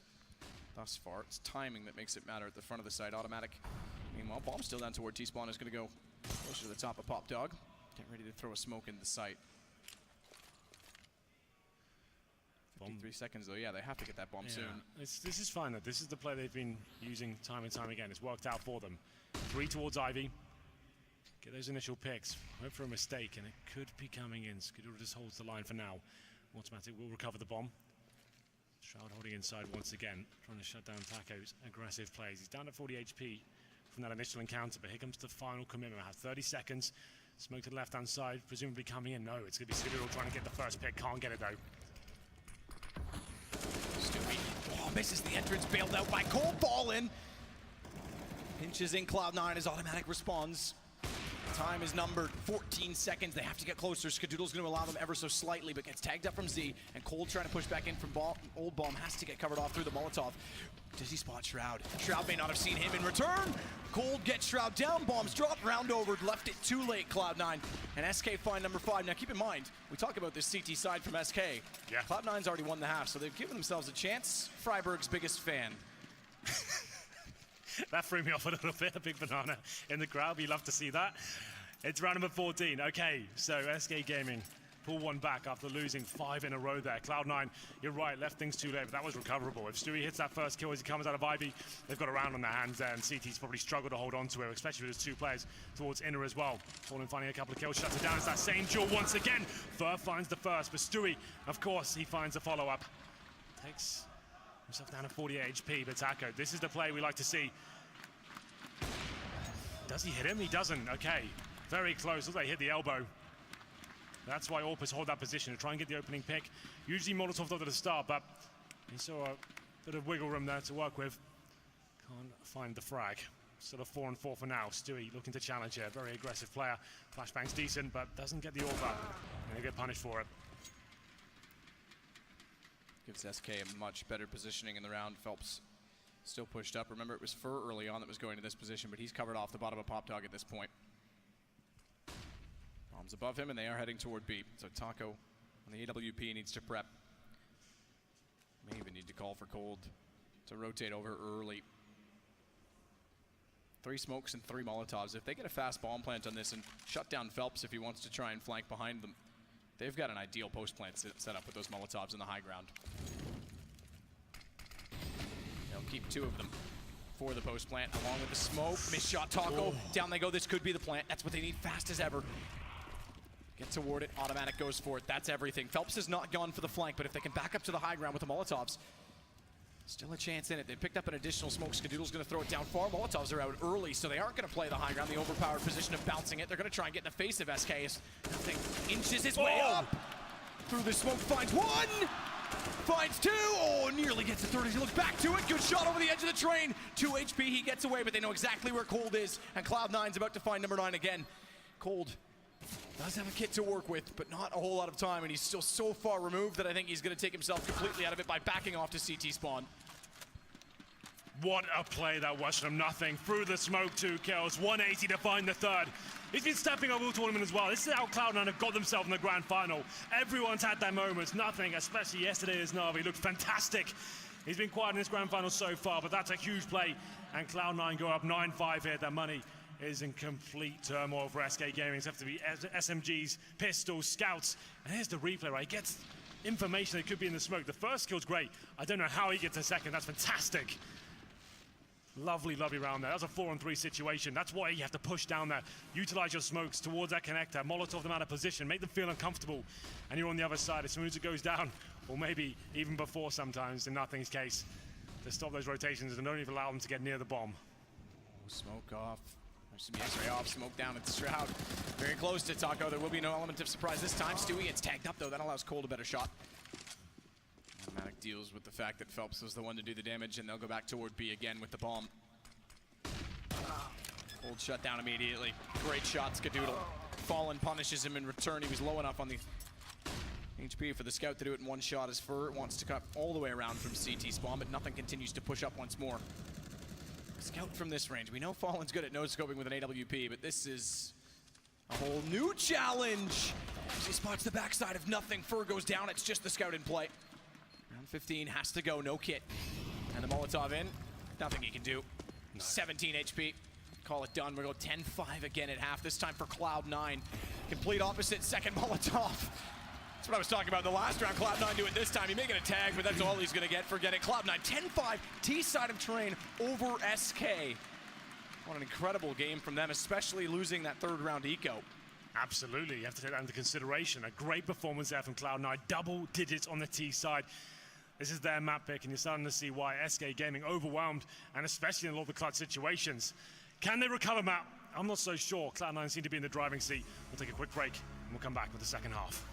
S6: thus far. It's timing that makes it matter at the front of the site. Automatic. Meanwhile, bomb still down toward T-Spawn is going to go closer to the top of Pop Dog. Get ready to throw a smoke into the site. 53 seconds though, yeah, they have to get that bomb soon.
S7: This is fine though. This is the play they've been using time and time again. It's worked out for them. 3 towards Ivy. Get those initial picks. Hope for a mistake, and it could be coming in. Skidoo just holds the line for now. Automatic will recover the bomb. Shroud holding inside once again, trying to shut down Taco's aggressive plays. He's down to 40 HP from that initial encounter, but here comes the final commitment. I have 30 seconds. Smoke to the left-hand side, presumably coming in. No, it's going to be Skidoo trying to get the first pick. Can't get it though.
S6: Stewie, oh, misses the entrance, bailed out by Cole. Ball in. Pinches in Cloud9 as Automatic responds. Time is numbered, 14 seconds. They have to get closer. Skadoodle's going to allow them ever so slightly, but gets tagged up from Z. And Cole trying to push back in from Old Bomb has to get covered off through the Molotov. Does he spot Shroud? Shroud may not have seen him in return. Cold gets Shroud down. Bombs dropped, round over, left it too late, Cloud9. And SK find number 5. Now keep in mind, we talk about this CT side from SK.
S7: Yeah.
S6: Cloud9's already won the half, so they've given themselves a chance. Freiburg's biggest fan.
S7: That threw me off a little bit, a big banana in the crowd. We love to see that. It's round number 14. Okay, so SK Gaming pull one back after losing 5 in a row there. Cloud9, you're right, left things too late, but that was recoverable. If Stewie hits that first kill as he comes out of Ivy, they've got a round on their hands there, and CT's probably struggled to hold on to it, especially with his 2 players towards inner as well. Fallen finding a couple of kills, shuts it down. It's that same duel once again. Fur finds the first, but Stewie, of course, he finds the follow-up. Takes himself down to 48 HP, but Taco, this is the play we like to see. Does he hit him? He doesn't. Okay. Very close. Looks like he hit the elbow. That's why Orpus hold that position to try and get the opening pick. Usually Molotov at the start, but he saw a bit of wiggle room there to work with. Can't find the frag. Sort of 4 and 4 for now. Stewie looking to challenge here. Very aggressive player. Flashbang's decent, but doesn't get the AWP. And they get punished for it.
S6: Gives SK a much better positioning in the round. Phelps still pushed up. Remember, it was Fur early on that was going to this position, but he's covered off the bottom of Pop Dog at this point. Bombs above him, and they are heading toward B. So Taco on the AWP needs to prep. May even need to call for Cold to rotate over early. 3 smokes and 3 Molotovs. If they get a fast bomb plant on this and shut down Phelps if he wants to try and flank behind them, they've got an ideal post plant set up with those Molotovs in the high ground. They'll keep 2 of them for the post plant along with the smoke. Missed shot Taco. Down they go. This could be the plant. That's what they need fast as ever. Get toward it. Automatic goes for it. That's everything. Phelps has not gone for the flank, but if they can back up to the high ground with the Molotovs, still a chance in it. They picked up an additional smoke. Skadoodle's going to throw it down far. Molotovs are out early, so they aren't going to play the high ground, the overpowered position of bouncing it. They're going to try and get in the face of SK. Nothing inches his way up. Through the smoke, finds 1. Finds 2. Oh, nearly gets to 30. He looks back to it. Good shot over the edge of the train. 2 HP. He gets away, but they know exactly where Cold is. And Cloud9's about to find number 9 again. Cold does have a kit to work with, but not a whole lot of time. And he's still so far removed that I think he's going to take himself completely out of it by backing off to CT spawn.
S7: What a play that was from nothing. Through the smoke, 2 kills. 180 to find the 3rd. He's been stepping up all tournament as well. This is how Cloud9 have got themselves in the grand final. Everyone's had their moments. Nothing, especially yesterday as Na'Vi, looked fantastic. He's been quiet in this grand final so far, but that's a huge play. And Cloud9 go up 9-5 here. Their money is in complete turmoil for SK Gaming. It's have to be SMGs, pistols, scouts. And here's the replay, right? He gets information that could be in the smoke. The first kill's great. I don't know how he gets a second. That's fantastic. Lovely, lovely round there. That's a 4-on-3 situation. That's why you have to push down there. Utilize your smokes towards that connector. Molotov them out of position. Make them feel uncomfortable. And you're on the other side. As soon as it goes down, or maybe even before sometimes, in Nothing's case, to stop those rotations and don't even allow them to get near the bomb.
S6: Smoke off. There's some X-ray off. Smoke down at the Shroud. Very close to Taco. There will be no element of surprise this time. Stewie gets tagged up, though. That allows Cole a better shot. Automatic deals with the fact that Phelps was the one to do the damage, and they'll go back toward B again with the bomb. Cold shut down immediately. Great shot, Skadoodle. Fallen punishes him in return. He was low enough on the HP for the scout to do it in one shot. As Fur wants to cut all the way around from CT spawn, but Nothing continues to push up once more. Scout from this range. We know Fallen's good at no-scoping with an AWP, but this is a whole new challenge. As he spots the backside of Nothing. Fur goes down. It's just the scout in play. Round 15 has to go. No kit. And the Molotov in. Nothing he can do. Nice. 17 HP. Call it done. We're going 10-5 again at half. This time for Cloud9. Complete opposite. Second Molotov. That's what I was talking about in the last round. Cloud9 do it this time. He may get a tag, but that's all he's going to get. Forget it. Cloud9 10-5. T-side of Train over SK. What an incredible game from them, especially losing that third round eco.
S7: Absolutely. You have to take that into consideration. A great performance there from Cloud9. Double digits on the T side. This is their map pick, and you're starting to see why SK Gaming overwhelmed, and especially in a lot of the clutch situations. Can they recover, Matt? I'm not so sure. Cloud9 seem to be in the driving seat. We'll take a quick break, and we'll come back with the second half.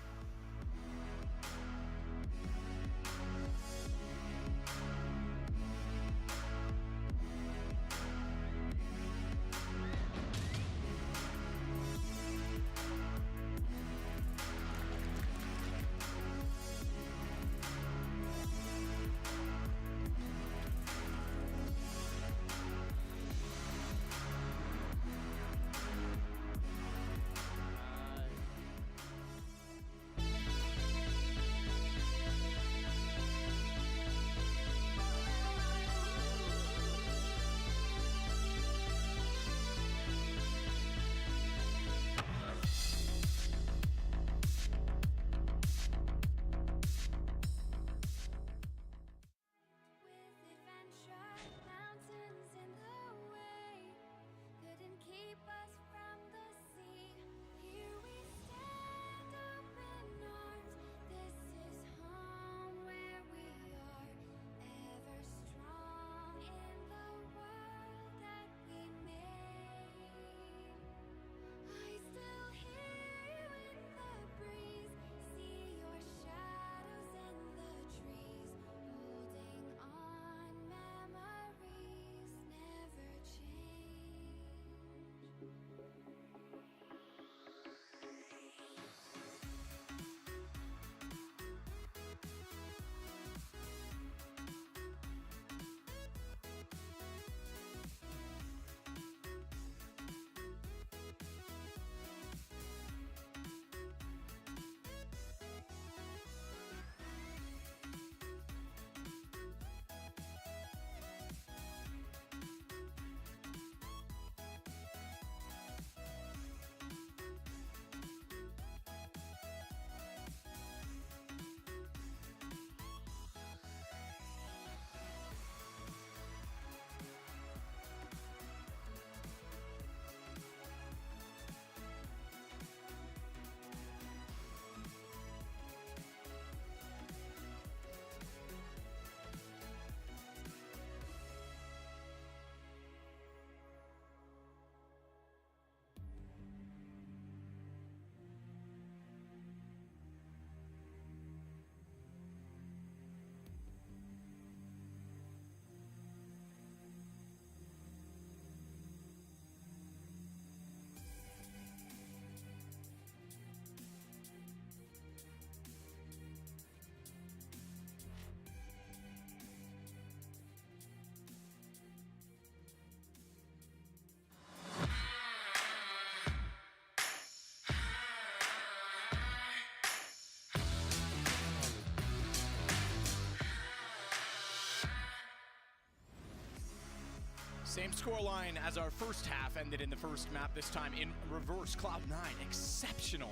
S6: Same scoreline as our first half ended in the first map, this time in reverse. Cloud9, exceptional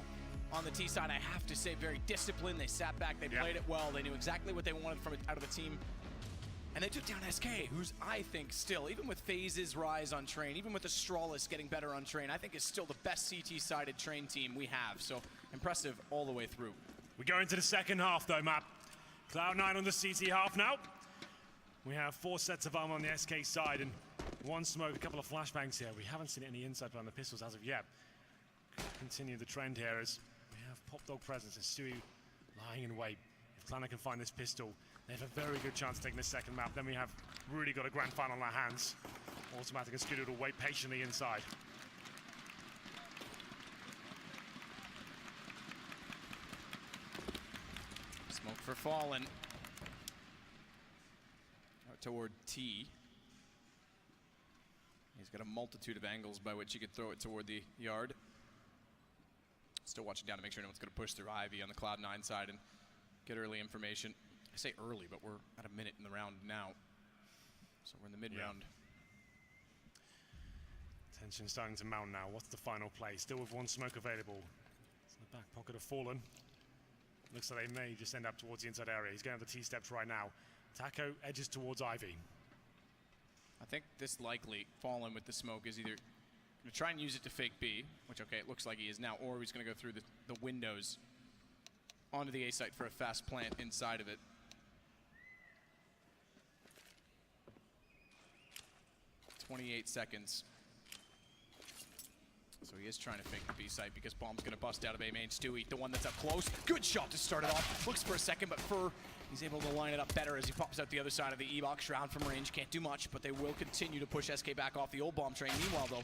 S6: on the T side, I have to say. Very disciplined, they sat back, they played it well, they knew exactly what they wanted from it out of the team. And they took down SK, who's, I think, still, even with FaZe's rise on Train, even with Astralis getting better on Train, I think is still the best CT-sided Train team we have. So impressive all the way through.
S7: We go into the second half, though, Matt. Cloud9 on the CT half now. We have 4 sets of armor on the SK side and 1 smoke, a couple of flashbangs here. We haven't seen any insight on the pistols as of yet. Continue the trend here as we have Pop Dog presence and Stewie lying in wait. If Cloud9 can find this pistol, they have a very good chance of taking this second map. Then we have really got a grand final on our hands. Automatic and Scooter will wait patiently inside.
S6: Smoke for Fallen. Out toward T. He's got a multitude of angles by which he could throw it toward the yard. Still watching down to make sure no one's going to push through Ivy on the Cloud9 side and get early information. I say early, but we're at a minute in the round now. So we're in the mid-round.
S7: Tension starting to mount now. What's the final play? Still with 1 smoke available. It's in the back pocket of Fallen. Looks like they may just end up towards the inside area. He's going to have the T-steps right now. Taco edges towards Ivy.
S6: I think this likely Fallen with the smoke is either going to try and use it to fake B, which, okay, it looks like he is now, or he's going to go through the windows onto the A site for a fast plant inside of it. 28 seconds. So he is trying to fake the B site because bomb's going to bust out of A main. Stewie, the one that's up close. Good shot to start it off. Looks for a second, but Fur, he's able to line it up better as he pops out the other side of the E-box. Shroud from range, can't do much, but they will continue to push SK back off the old bomb train. Meanwhile, though,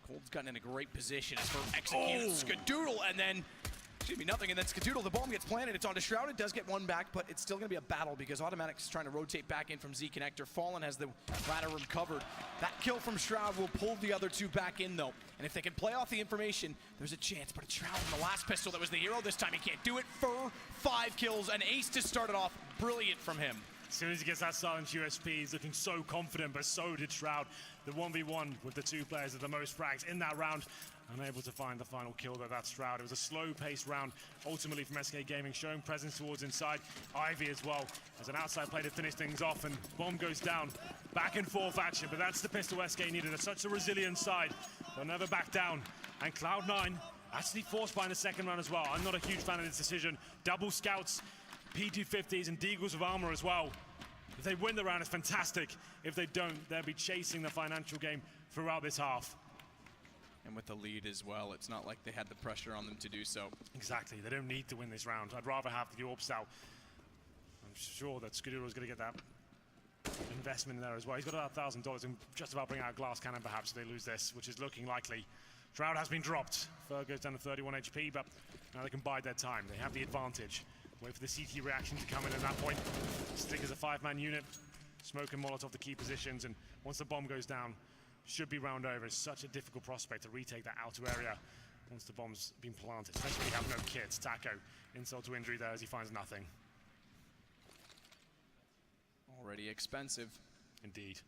S6: Cold's gotten in a great position as Fur executes Skadoodle, and then excuse me, nothing, and then Skadoodle, the bomb gets planted, it's onto Shroud, it does get 1 back, but it's still gonna be a battle because Automatic's trying to rotate back in from Z Connector. Fallen has the ladder room covered. That kill from Shroud will pull the other 2 back in though, and if they can play off the information, there's a chance, but it's Shroud in the last pistol that was the hero. This time he can't do it. Fur, 5 kills, an ace to start it off. Brilliant from him.
S7: As soon as he gets that silent USP, he's looking so confident, but so did Shroud. The 1v1 with the 2 players at the most frags in that round. Unable to find the final kill, though, that's Shroud. It was a slow-paced round, ultimately from SK Gaming, showing presence towards inside. Ivy as well, as an outside play to finish things off, and bomb goes down. Back and forth action, but that's the pistol SK needed. It's such a resilient side. They'll never back down. And Cloud9 actually forced by in the second round as well. I'm not a huge fan of this decision. Double scouts, P250s, and Deagles with armor as well. If they win the round, it's fantastic. If they don't, they'll be chasing the financial game throughout this half.
S6: And with the lead as well, it's not like they had the pressure on them to do so.
S7: Exactly, they don't need to win this round. I'd rather have the Orbs out. I'm sure that Skadoodle is going to get that investment in there as well. He's got about $1,000 and just about bring out a glass cannon perhaps if they lose this, which is looking likely. Shroud has been dropped. Fur goes down to 31 HP, but now they can bide their time. They have the advantage. Wait for the CT reaction to come in at that point. Stick as a 5-man unit. Smoke and Molotov the key positions, and once the bomb goes down, should be round over. It's such a difficult prospect to retake that outer area once the bomb's been planted, especially when you have no kits. Taco, insult to injury there as he finds nothing.
S6: Already expensive.
S7: Indeed.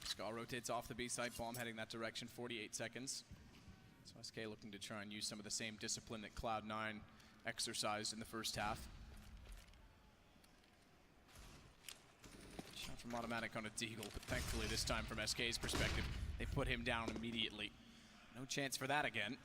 S6: Ska rotates off the B side, bomb heading that direction, 48 seconds. So SK looking to try and use some of the same discipline that Cloud9 exercised in the first half. Shot from Automatic on a Deagle, but thankfully this time from SK's perspective, they put him down immediately. No chance for that again.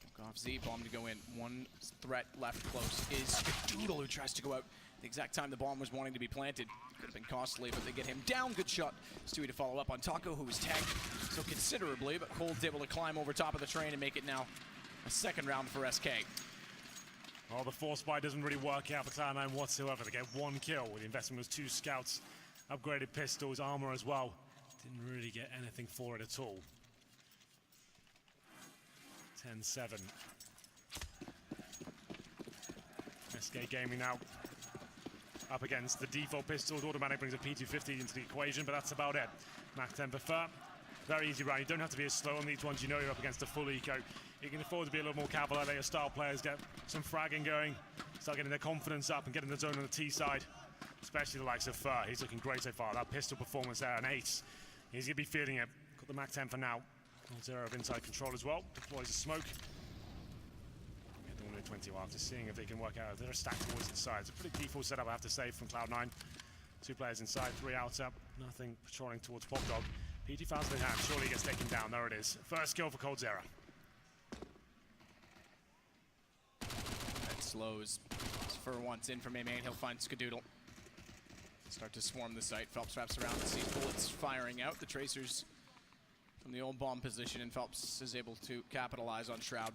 S6: Smoke off Z, bomb to go in. 1 threat left close is Skadoodle, who tries to go out the exact time the bomb was wanting to be planted. Could have been costly, but they get him down. Good shot. Stewie to follow up on Taco, who was tagged so considerably, but Cold's able to climb over top of the train and make it now a second round for SK.
S7: Well, the force buy doesn't really work out for Cloud9 whatsoever. They get 1 kill. The investment was 2 scouts, upgraded pistols, armor as well. Didn't really get anything for it at all. 10-7. SK Gaming now up against the default pistols. Automatic brings a P250 into the equation, but that's about it. Mac 10 prefer. Very easy round. You don't have to be as slow on these ones. You know you're up against a full eco. You can afford to be a little more cavalier. Let your star players get some fragging going, start getting their confidence up and getting the zone on the T side, especially the likes of Fur. He's looking great so far. That pistol performance there, an ace. He's going to be feeling it. Got the Mac 10 for now. 0 of inside control as well. Deploys a smoke. 20 after seeing if they can work out. They're stacked towards the side. It's a pretty default setup, I have to say, from Cloud9. 2 players inside, 3 outer. Nothing patrolling towards Pop Dog. PT fouls in hand. Surely he gets taken down. There it is. First kill for coldzera.
S6: That slows. For once in from A-Main, he'll find Skadoodle. Start to swarm the site. Phelps wraps around and sees bullets firing out. The tracers from the old bomb position, and Phelps is able to capitalize on Shroud.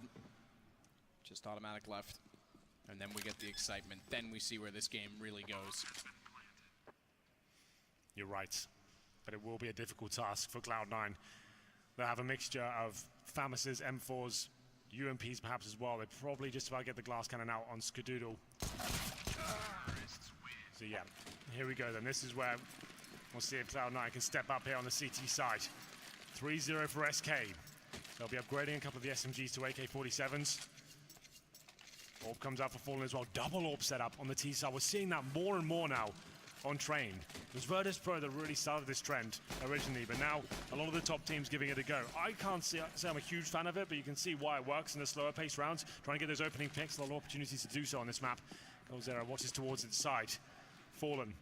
S6: Just automatic left. And then we get the excitement. Then we see where this game really goes.
S7: You're right. But it will be a difficult task for Cloud9. They'll have a mixture of FAMAS's, M4s, UMPs perhaps as well. They probably just about get the glass cannon out on Skadoodle. So yeah, here we go then. This is where we'll see if Cloud9 can step up here on the CT side. 3-0 for SK. They'll be upgrading a couple of the SMGs to AK-47s. Orb comes out for Fallen as well. Double Orb setup on the T side. We're seeing that more and more now on Train. It was Virtus Pro that really started this trend originally, but now a lot of the top teams giving it a go. I can't say I'm a huge fan of it, but you can see why it works in the slower paced rounds. Trying to get those opening picks, a lot of opportunities to do so on this map. coldzera watches towards its side. Fallen.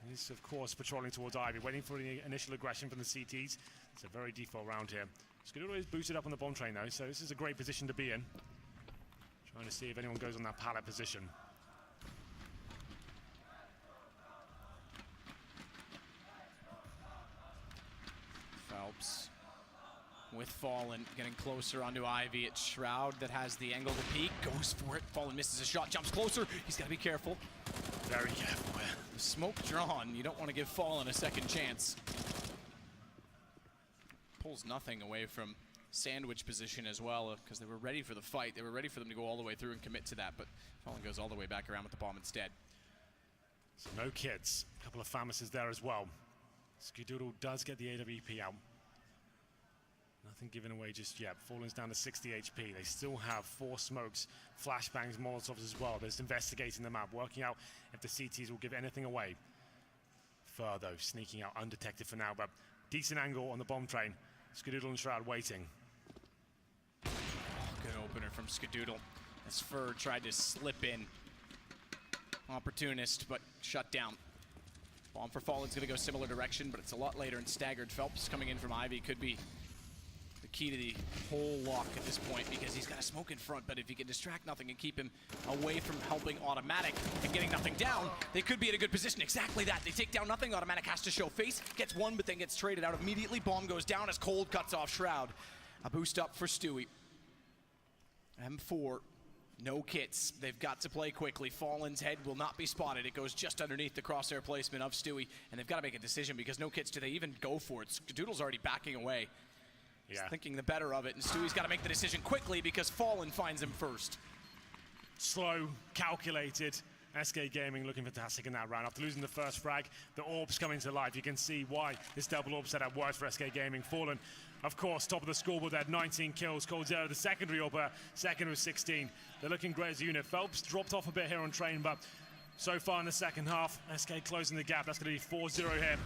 S7: He's, of course, patrolling towards Ivy, waiting for the initial aggression from the CTs. It's a very default round here. Skadoodle is boosted up on the bomb train, though, so this is a great position to be in. Trying to see if anyone goes on that pallet position.
S6: Phelps with Fallen getting closer onto Ivy. It's Shroud that has the angle to peek, goes for it. Fallen misses a shot, jumps closer. He's got to be careful.
S7: Very careful.
S6: The smoke drawn. You don't want to give Fallen a second chance. Pulls nothing away from sandwich position as well, because they were ready for the fight. They were ready for them to go all the way through and commit to that, but Fallen goes all the way back around with the bomb instead.
S7: So no kids. A couple of FAMASes there as well. Skadoodle does get the AWP out. Nothing given away just yet. Fallen's down to 60 HP. They still have 4 smokes, flashbangs, molotovs as well. They're just investigating the map, working out if the CTs will give anything away. Further, sneaking out undetected for now, but decent angle on the bomb train. Skadoodle and Shroud waiting.
S6: Good opener from Skadoodle as Fur tried to slip in. Opportunist, but shut down. Bomb for Fallen's going to go similar direction, but it's a lot later and staggered. Phelps coming in from Ivy could be the key to the whole lock at this point, because he's got a smoke in front, but if he can distract nothing and keep him away from helping Automatic and getting nothing down, they could be in a good position. Exactly that. They take down nothing. Automatic has to show face, gets one, but then gets traded out immediately. Bomb goes down as Cold cuts off Shroud. A boost up for Stewie. M4. No kits. They've got to play quickly. Fallen's head will not be spotted. It goes just underneath the crosshair placement of Stewie, and they've got to make a decision because no kits. Do they even go for it? Skadoodle's already backing away. He's thinking the better of it, and Stewie's got to make the decision quickly because Fallen finds him first.
S7: Slow, calculated. SK Gaming looking fantastic in that round. After losing the first frag, the orbs coming to life. You can see why this double orb setup works for SK Gaming. Fallen, of course, top of the scoreboard there, 19 kills. coldzera, the secondary orber, second with 16. They're looking great as a unit. Phelps dropped off a bit here on Train, but so far in the second half, SK closing the gap. That's going to be 4-0 here.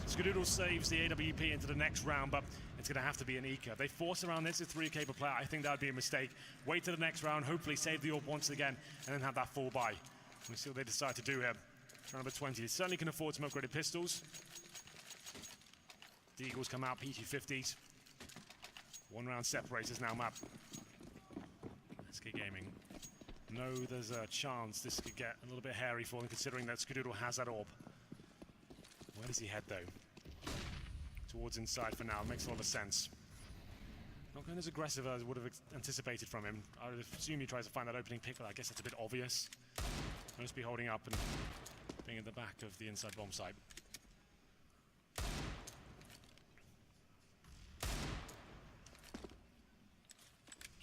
S7: Skadoodle saves the AWP into the next round, but it's going to have to be an Eco. If they force around this at 3K per player, I think that would be a mistake. Wait to the next round, hopefully save the orb once again, and then have that full buy. We'll see what they decide to do here. Round number 20. They certainly can afford some upgraded pistols. The Eagles come out, PT50s. 1 round separators now map. SK Gaming. No, there's a chance this could get a little bit hairy for them, considering that Skadoodle has that orb. Where does he head, though? Towards inside for now. Makes a lot of sense. Not going as aggressive as I would have anticipated from him. I would assume he tries to find that opening pick, but I guess that's a bit obvious. He'll just be holding up and being at the back of the inside bomb site.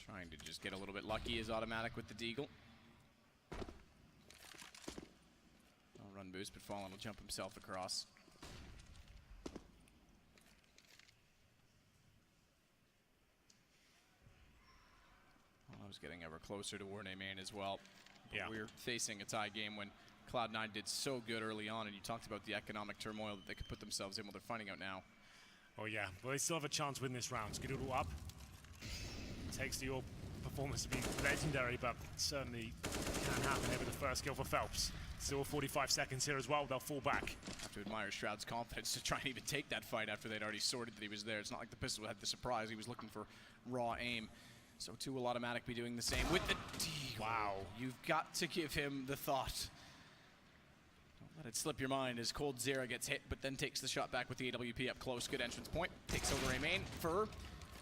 S6: Trying to just get a little bit lucky is Automatic with the Deagle. I'll run boost, but Fallen will jump himself across. I was getting ever closer to War Main as well. But we're facing a tie game when Cloud9 did so good early on, and you talked about the economic turmoil that they could put themselves in. Well, they're finding out now.
S7: Oh yeah, well they still have a chance to win this round. Skadoodle up. Takes the orb performance to be legendary, but certainly can happen here with the first kill for Phelps. Still 45 seconds here as well, they'll fall back.
S6: Have to admire Shroud's confidence to try and even take that fight after they'd already sorted that he was there. It's not like the pistol had the surprise, he was looking for raw aim. So too will Automatic be doing the same with the Deagle.
S7: Wow.
S6: You've got to give him the thought. Don't let it slip your mind as Cold Zera gets hit, but then takes the shot back with the AWP up close. Good entrance point. Takes over A main. Fur,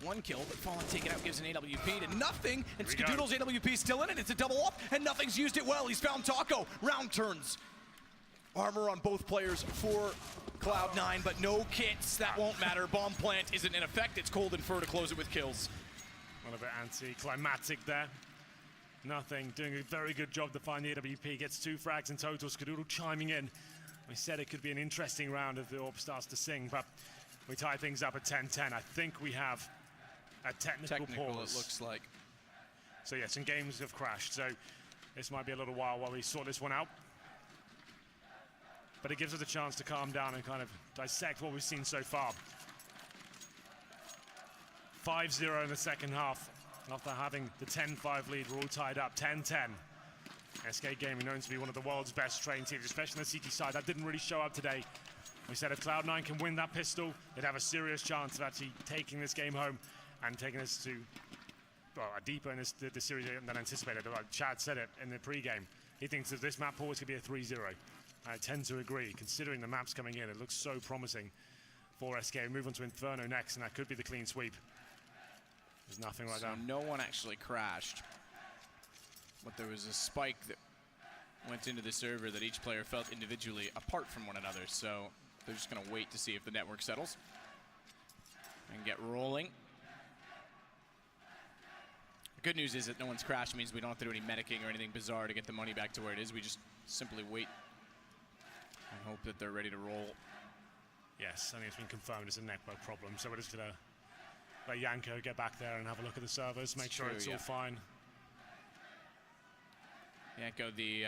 S6: 1 kill, but Fallen taken out gives an AWP to nothing. And Skadoodle's AWP still in it. It's a double up, and nothing's used it well. He's found Taco. Round turns. Armor on both players for Cloud9, but no kits. That won't matter. Bomb plant isn't in effect. It's Cold and Fur to close it with kills.
S7: A little bit anticlimactic there. Nothing. Doing a very good job to find the AWP. Gets 2 frags in total. Skadoodle chiming in. We said it could be an interesting round if the AWP starts to sing, but we tie things up at 10-10. I think we have a technical pause.
S6: It looks like.
S7: So yeah, some games have crashed. So this might be a little while we sort this one out. But it gives us a chance to calm down and kind of dissect what we've seen so far. 5-0 in the second half. After having the 10-5 lead, we're all tied up, 10-10. SK Gaming known to be one of the world's best trained teams, especially on the CT side. That didn't really show up today. We said if Cloud9 can win that pistol, they'd have a serious chance of actually taking this game home and taking us to, well, deeper in the series than anticipated. Like Chad said it in the pre-game. He thinks that this map always could be a 3-0. I tend to agree. Considering the maps coming in, it looks so promising for SK. We move on to Inferno next, and that could be the clean sweep. There's nothing right
S6: so
S7: now.
S6: No one actually crashed, but there was a spike that went into the server that each player felt individually apart from one another. So they're just going to wait to see if the network settles and get rolling. The good news is that no one's crashed. It means we don't have to do any medicing or anything bizarre to get the money back to where it is. We just simply wait and hope that they're ready to roll.
S7: Yes, I think it's been confirmed it's a network problem, so we're just going to let Yanko get back there and have a look at the servers, make sure it's all fine.
S6: Yanko, the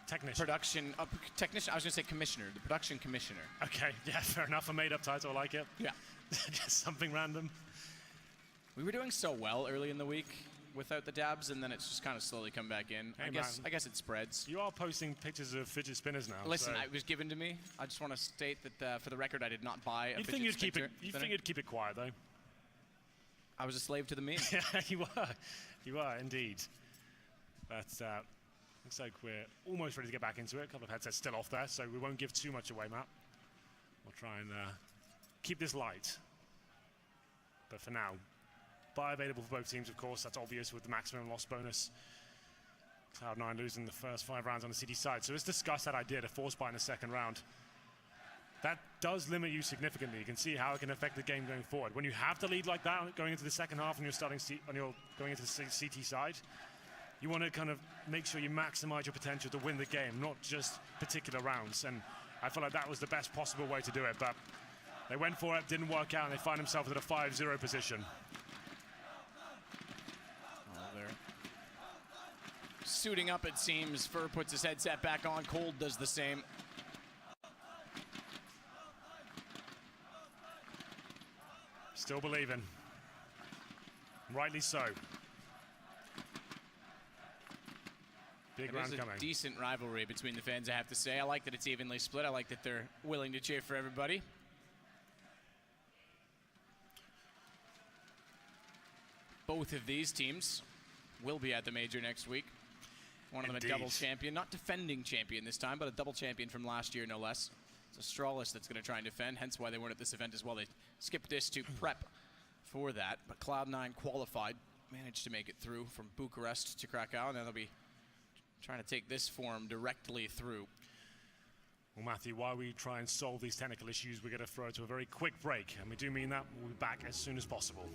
S7: technician.
S6: Production technician. I was going to say commissioner. The production commissioner.
S7: Okay, yeah, fair enough. A made-up title, I like it.
S6: Yeah.
S7: Just something random.
S6: We were doing so well early in the week without the dabs, and then it's just kind of slowly come back in.
S7: Hey,
S6: I guess it spreads.
S7: You are posting pictures of fidget spinners now.
S6: Listen,
S7: so.
S6: it was given to me. I just want to state that for the record, I did not buy a fidget spinner.
S7: You'd think you'd keep it quiet, though.
S6: I was a slave to the meme.
S7: Yeah, you are. You are, indeed. But looks like we're almost ready to get back into it. A couple of headsets still off there, so we won't give too much away, Matt. We'll try and keep this light. But for now, buy available for both teams, of course. That's obvious with the maximum loss bonus. Cloud9 losing the first 5 rounds on the CT side. So let's discuss that idea to force buy in the second round. That does limit you significantly. You can see how it can affect the game going forward. When you have to lead like that going into the second half and you're going into the CT side, you want to kind of make sure you maximize your potential to win the game, not just particular rounds. And I feel like that was the best possible way to do it. But they went for it, didn't work out, and they find themselves in a 5-0 position.
S6: They're suiting up, it seems. Fur puts his headset back on. Cold does the same.
S7: Still believing. Rightly so. Big round coming.
S6: It's a decent rivalry between the fans, I have to say. I like that it's evenly split. I like that they're willing to cheer for everybody. Both of these teams will be at the major next week. One of them a double champion, not defending champion this time, but a double champion from last year, no less. It's Astralis that's going to try and defend, hence why they weren't at this event as well. They skipped this to prep for that, but Cloud9 qualified, managed to make it through from Bucharest to Krakow, and then they'll be trying to take this form directly through.
S7: Well, Matthew, while we try and solve these technical issues, we're going to throw it to a very quick break, and we do mean that. We'll be back as soon as possible.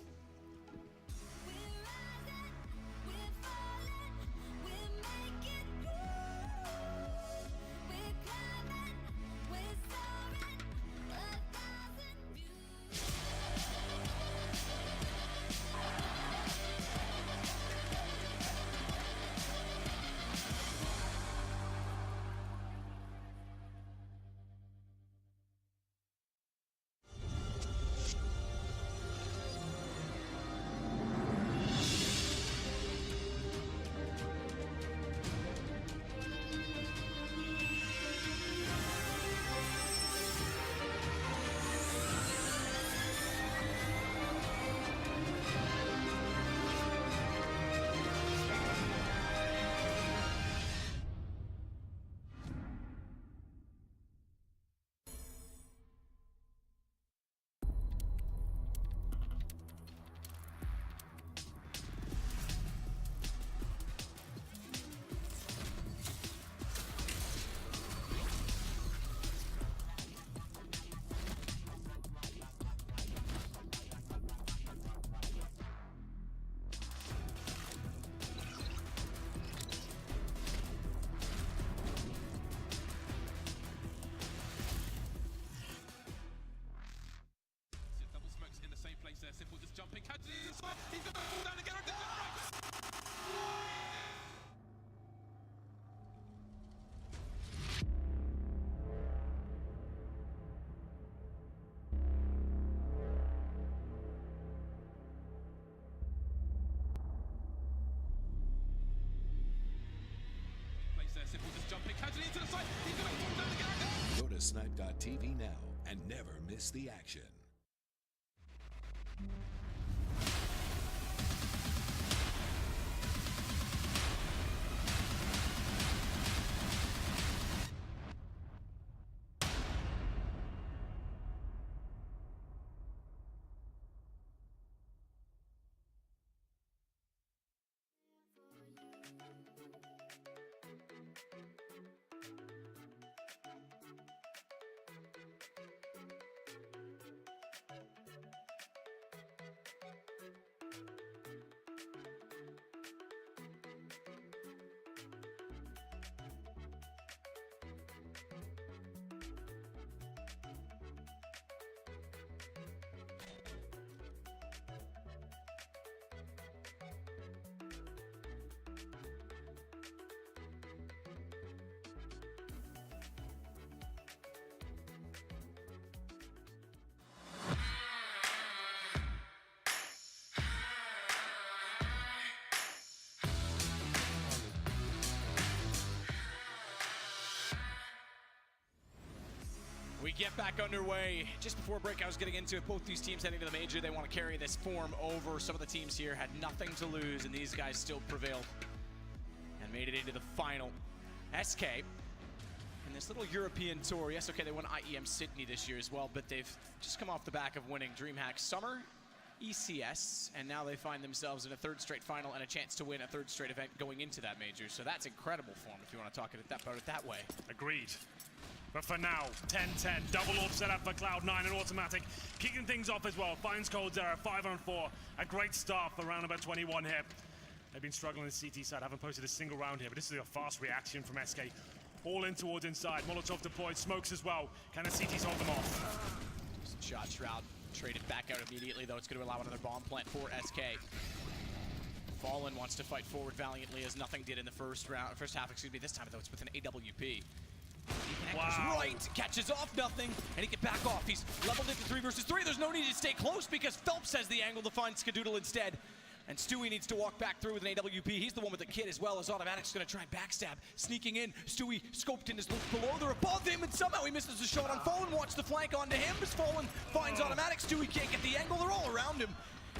S8: there, simple, just jumping, catching it inside. He's going to fall down again. Place there, simple, just jumping, catching it into the side. He's going to fall down again.
S9: Go to snipe.tv now and never miss the action.
S6: We get back underway. Just before break, I was getting into it. Both these teams heading to the major, they want to carry this form over. Some of the teams here had nothing to lose, and these guys still prevailed and made it into the final. SK, in this little European tour, yes, okay, they won IEM Sydney this year as well, but they've just come off the back of winning DreamHack Summer, ECS, and now they find themselves in a third straight final and a chance to win a third straight event going into that major. So that's incredible form if you want to talk about it that way.
S7: Agreed. But for now, 10-10, double orb set up for Cloud9 and Automatic. Kicking things off as well, finds coldzera, 5-on-4. A great start for round number 21 here. They've been struggling on the CT side, haven't posted a single round here, but this is a fast reaction from SK. All in towards inside, Molotov deployed, smokes as well. Can the CTs hold them off?
S6: Shot Shroud traded back out immediately, though it's going to allow another bomb plant for SK. Fallen wants to fight forward valiantly as nothing did in the first half, excuse me. This time, though, it's with an AWP.
S7: Wow.
S6: Right, catches off nothing, and he can back off. He's leveled into 3 versus 3. There's no need to stay close because Phelps has the angle to find Skadoodle instead. And Stewie needs to walk back through with an AWP. He's the one with the kit as well as Automatic's going to try and backstab. Sneaking in, Stewie scoped in his look below. They're above him, and somehow he misses the shot on Fallen. Watch the flank onto him as Fallen finds Automatic. Stewie can't get the angle. They're all around him.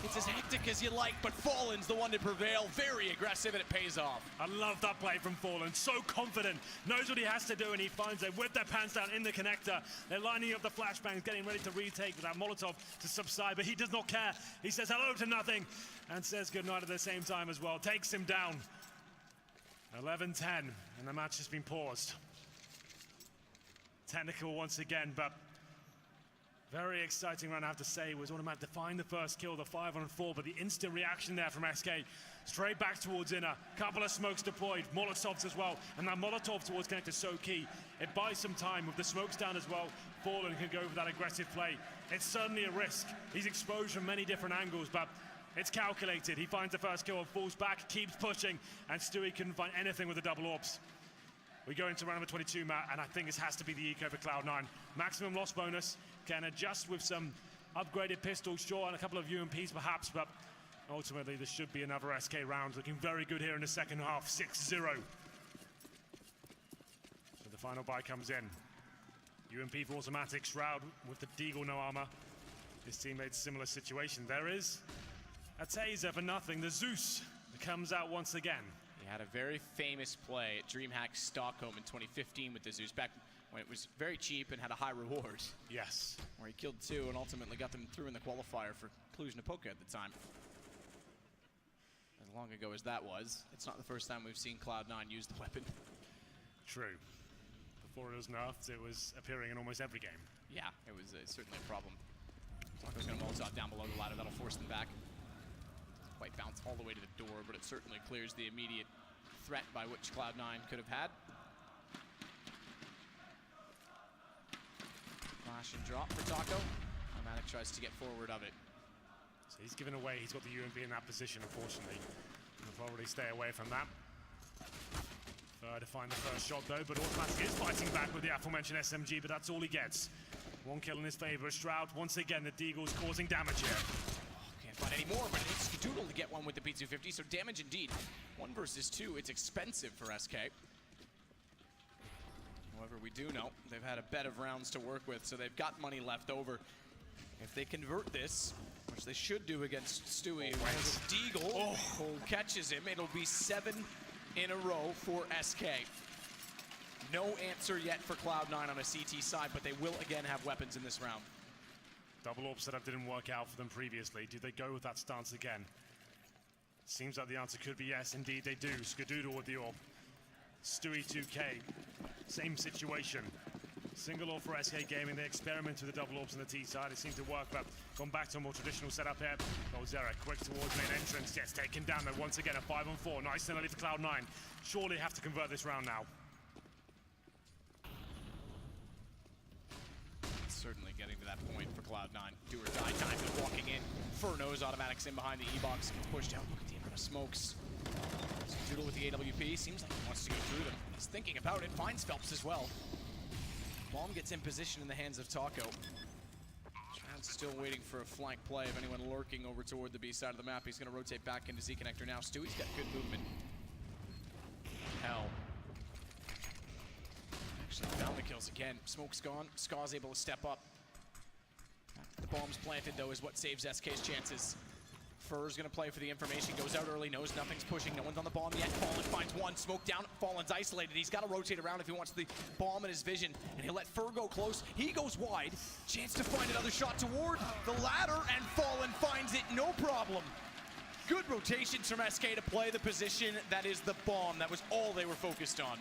S6: It's as hectic as you like, but Fallen's the one to prevail. Very aggressive, and it pays off.
S7: I love that play from Fallen. So confident, knows what he has to do, and he finds it. Whip their pants down in the connector. They're lining up the flashbangs, getting ready to retake with that Molotov to subside, but he does not care. He says hello to nothing and says goodnight at the same time as well. Takes him down. 11-10, and the match has been paused. Technical once again, but very exciting round, I have to say. Was Automatic to find the first kill, the 5-on-4, but the instant reaction there from SK. Straight back towards inner. Couple of smokes deployed, Molotovs as well. And that Molotov towards connector is so key. It buys some time with the smokes down as well. Fallen can go for that aggressive play. It's certainly a risk. He's exposed from many different angles, but it's calculated. He finds the first kill, falls back, keeps pushing, and Stewie couldn't find anything with the double orbs. We go into round number 22, Matt, and I think this has to be the eco for Cloud9. Maximum loss bonus, can adjust with some upgraded pistols, sure, and a couple of UMPs perhaps, but ultimately this should be another SK round. Looking very good here in the second half, 6-0. So the final buy comes in. UMP for Automatic, Shroud with the Deagle, no armor. His teammate's similar situation. There is a taser for nothing. The Zeus comes out once again.
S6: He had a very famous play at DreamHack Stockholm in 2015 with the Zeus, back when it was very cheap and had a high reward.
S7: Yes.
S6: Where he killed 2 and ultimately got them through in the qualifier for Cluj-Napoca at the time. As long ago as that was, it's not the first time we've seen Cloud9 use the weapon.
S7: True. Before it was nerfed, it was appearing in almost every game.
S6: Yeah, it was certainly a problem. Taco's going to Molotov down below the ladder. That'll force them back. Doesn't quite bounce all the way to the door, but it certainly clears the immediate threat by which Cloud9 could have had. Flash and drop for Taco. Automatic tries to get forward of it.
S7: So he's given away, he's got the UMP in that position, unfortunately. He'll probably stay away from that. To find the first shot though, but Automatic is fighting back with the aforementioned SMG, but that's all he gets. One kill in his favor. Stroud, once again, the Deagle's causing damage here.
S6: Can't find any more, but it's Skadoodle to get one with the P250, so damage indeed. 1 versus 2, it's expensive for SK. However, we do know they've had a bed of rounds to work with, so they've got money left over. If they convert this, which they should do against Stewie, who has a Deagle, who catches him, it'll be 7 in a row for SK. No answer yet for Cloud9 on a CT side, but they will again have weapons in this round.
S7: Double AWP setup didn't work out for them previously. Do they go with that stance again? Seems like the answer could be yes, indeed they do. Skadoodle with the AWP. Stewie 2K, same situation. Single AWP for SK Gaming. They experiment with the double AWPs on the T side. It seemed to work, but gone back to a more traditional setup here. Coldzera quick towards main entrance. Gets taken down though once again. A 5-on-4. Nice and early for Cloud9. Surely have to convert this round now.
S6: Certainly getting to that point for Cloud9. Do or die time to walking in. Furno's automatics in behind the E-box. Gets pushed out. Look at the amount of smokes. Doodle with the AWP. Seems like he wants to go through them. He's thinking about it. Finds Phelps as well. Bomb gets in position in the hands of Taco. Stroud's still waiting for a flank play of anyone lurking over toward the B side of the map. He's going to rotate back into Z Connector now. Stewie's got good movement. Hell. Actually found the kills again. Smoke's gone. Ska's able to step up. The bomb's planted though is what saves SK's chances. Fur's gonna play for the information, goes out early, knows nothing's pushing, no one's on the bomb yet. Fallen finds one, smoke down, Fallen's isolated. He's gotta rotate around if he wants the bomb in his vision, and he'll let Fur go close. He goes wide, chance to find another shot toward the ladder, and Fallen finds it, no problem. Good rotations from SK to play the position that is the bomb. That was all they were focused on.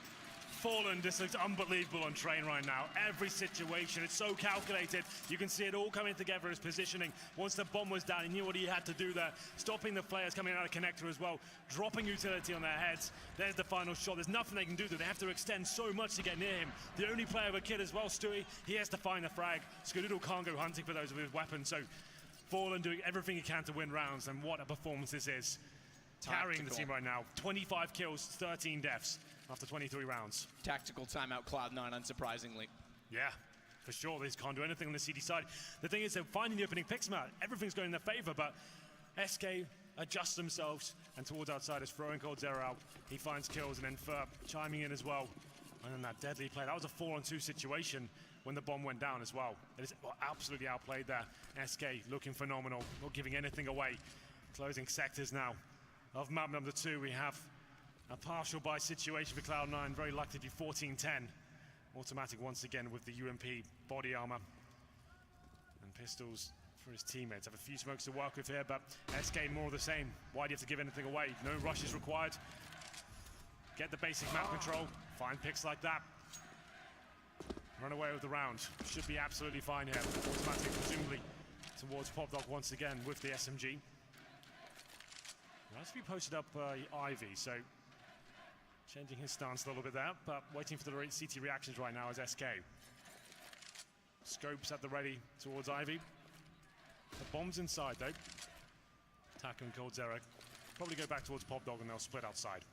S7: Fallen just looks unbelievable on Train right now. Every situation, it's so calculated. You can see it all coming together as positioning. Once the bomb was down, he knew what he had to do there. Stopping the players coming out of connector as well. Dropping utility on their heads. There's the final shot. There's nothing they can do there. They have to extend so much to get near him. The only player with a kid as well, Stewie, he has to find the frag. Skadoodle can't go hunting for those with weapons. So Fallen doing everything he can to win rounds, and what a performance this is. Carrying the team right now. 25 kills, 13 deaths after 23 rounds.
S6: Tactical timeout Cloud9, unsurprisingly.
S7: Yeah, for sure. They can't do anything on the CD side. The thing is, they're finding the opening picks, Matt. Everything's going in their favor, but SK adjust themselves, and towards outside is throwing Coldzera out. He finds kills, and then Fur chiming in as well. And then that deadly play. That was a 4-on-2 situation when the bomb went down as well. It is absolutely outplayed there. SK looking phenomenal, not giving anything away. Closing sectors now. Of map number 2, we have a partial buy situation for Cloud9. Very lucky to be 14-10. Automatic once again with the UMP body armor. And pistols for his teammates. Have a few smokes to work with here, but SK more of the same. Why do you have to give anything away? No rush is required. Get the basic map control. Find picks like that. Run away with the round. Should be absolutely fine here. Automatic presumably towards Pop Dog once again with the SMG. Has to be posted up by Ivy, so changing his stance a little bit there, but waiting for the CT reactions right now is SK. Scopes at the ready towards Ivy. The bomb's inside though. Taco and Coldzera probably go back towards Pop Dog and they'll split outside.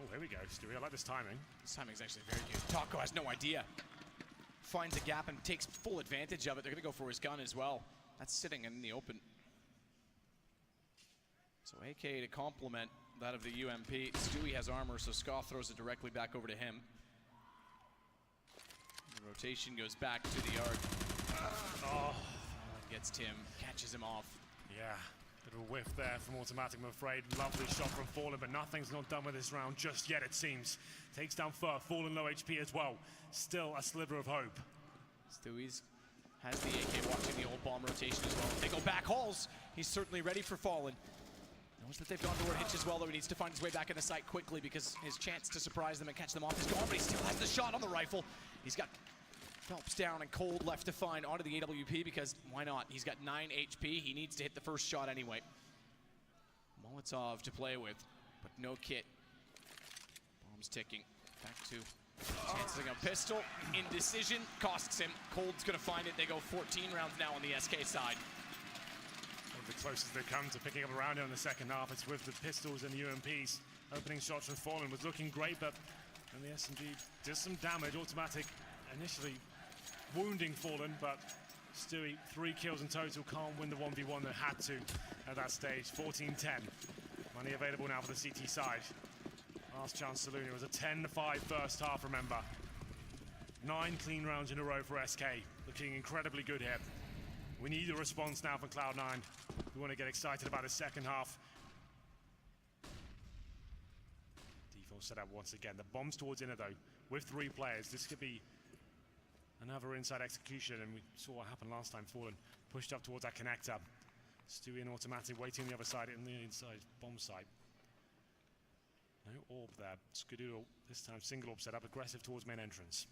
S7: Oh, here we go, Stewie. I like this timing.
S6: This timing's actually very good. Taco has no idea. Finds a gap and takes full advantage of it. They're gonna go for his gun as well. That's sitting in the open. So AK to complement that of the UMP. Stewie has armor, so Ska throws it directly back over to him. The rotation goes back to the yard. Oh, gets Tim, catches him off.
S7: Yeah, bit of a whiff there from Automatic, I'm afraid. Lovely shot from Fallen, but nothing's not done with this round just yet, it seems. Takes down Fur, Fallen low HP as well. Still a sliver of hope.
S6: Stewie's has the AK watching the old bomb rotation as well. If they go back halls, he's certainly ready for Fallen. Knows that they've gone toward Hitch as well, though he needs to find his way back in the site quickly because his chance to surprise them and catch them off is gone, but he still has the shot on the rifle. He's got Phelps down and Cold left to find onto the AWP because why not? He's got 9 HP. He needs to hit the first shot anyway. Molotov to play with, but no kit. Bomb's ticking. Back to chancing a pistol. Indecision costs him. Cold's gonna find it. They go 14 rounds now on the SK side.
S7: The closest they've come to picking up a round here in the second half, it's with the pistols and the UMPs. Opening shots from Fallen was looking great, but and the SMG does some damage. Automatic initially wounding Fallen, but Stewie, 3 kills in total, can't win the 1v1 that had to at that stage. 14-10. Money available now for the CT side. Last chance saloon. It was a 10-5 first half, remember. 9 clean rounds in a row for SK. Looking incredibly good here. We need a response now from Cloud9. We want to get excited about the second half. Default set up once again. The bombs towards inner though. With 3 players, this could be another inside execution, and we saw what happened last time. Fallen pushed up towards that connector. Stewie and Automatic waiting on the other side in the inside bomb site. No orb there. Skadoodle this time single orb set up, aggressive towards main entrance.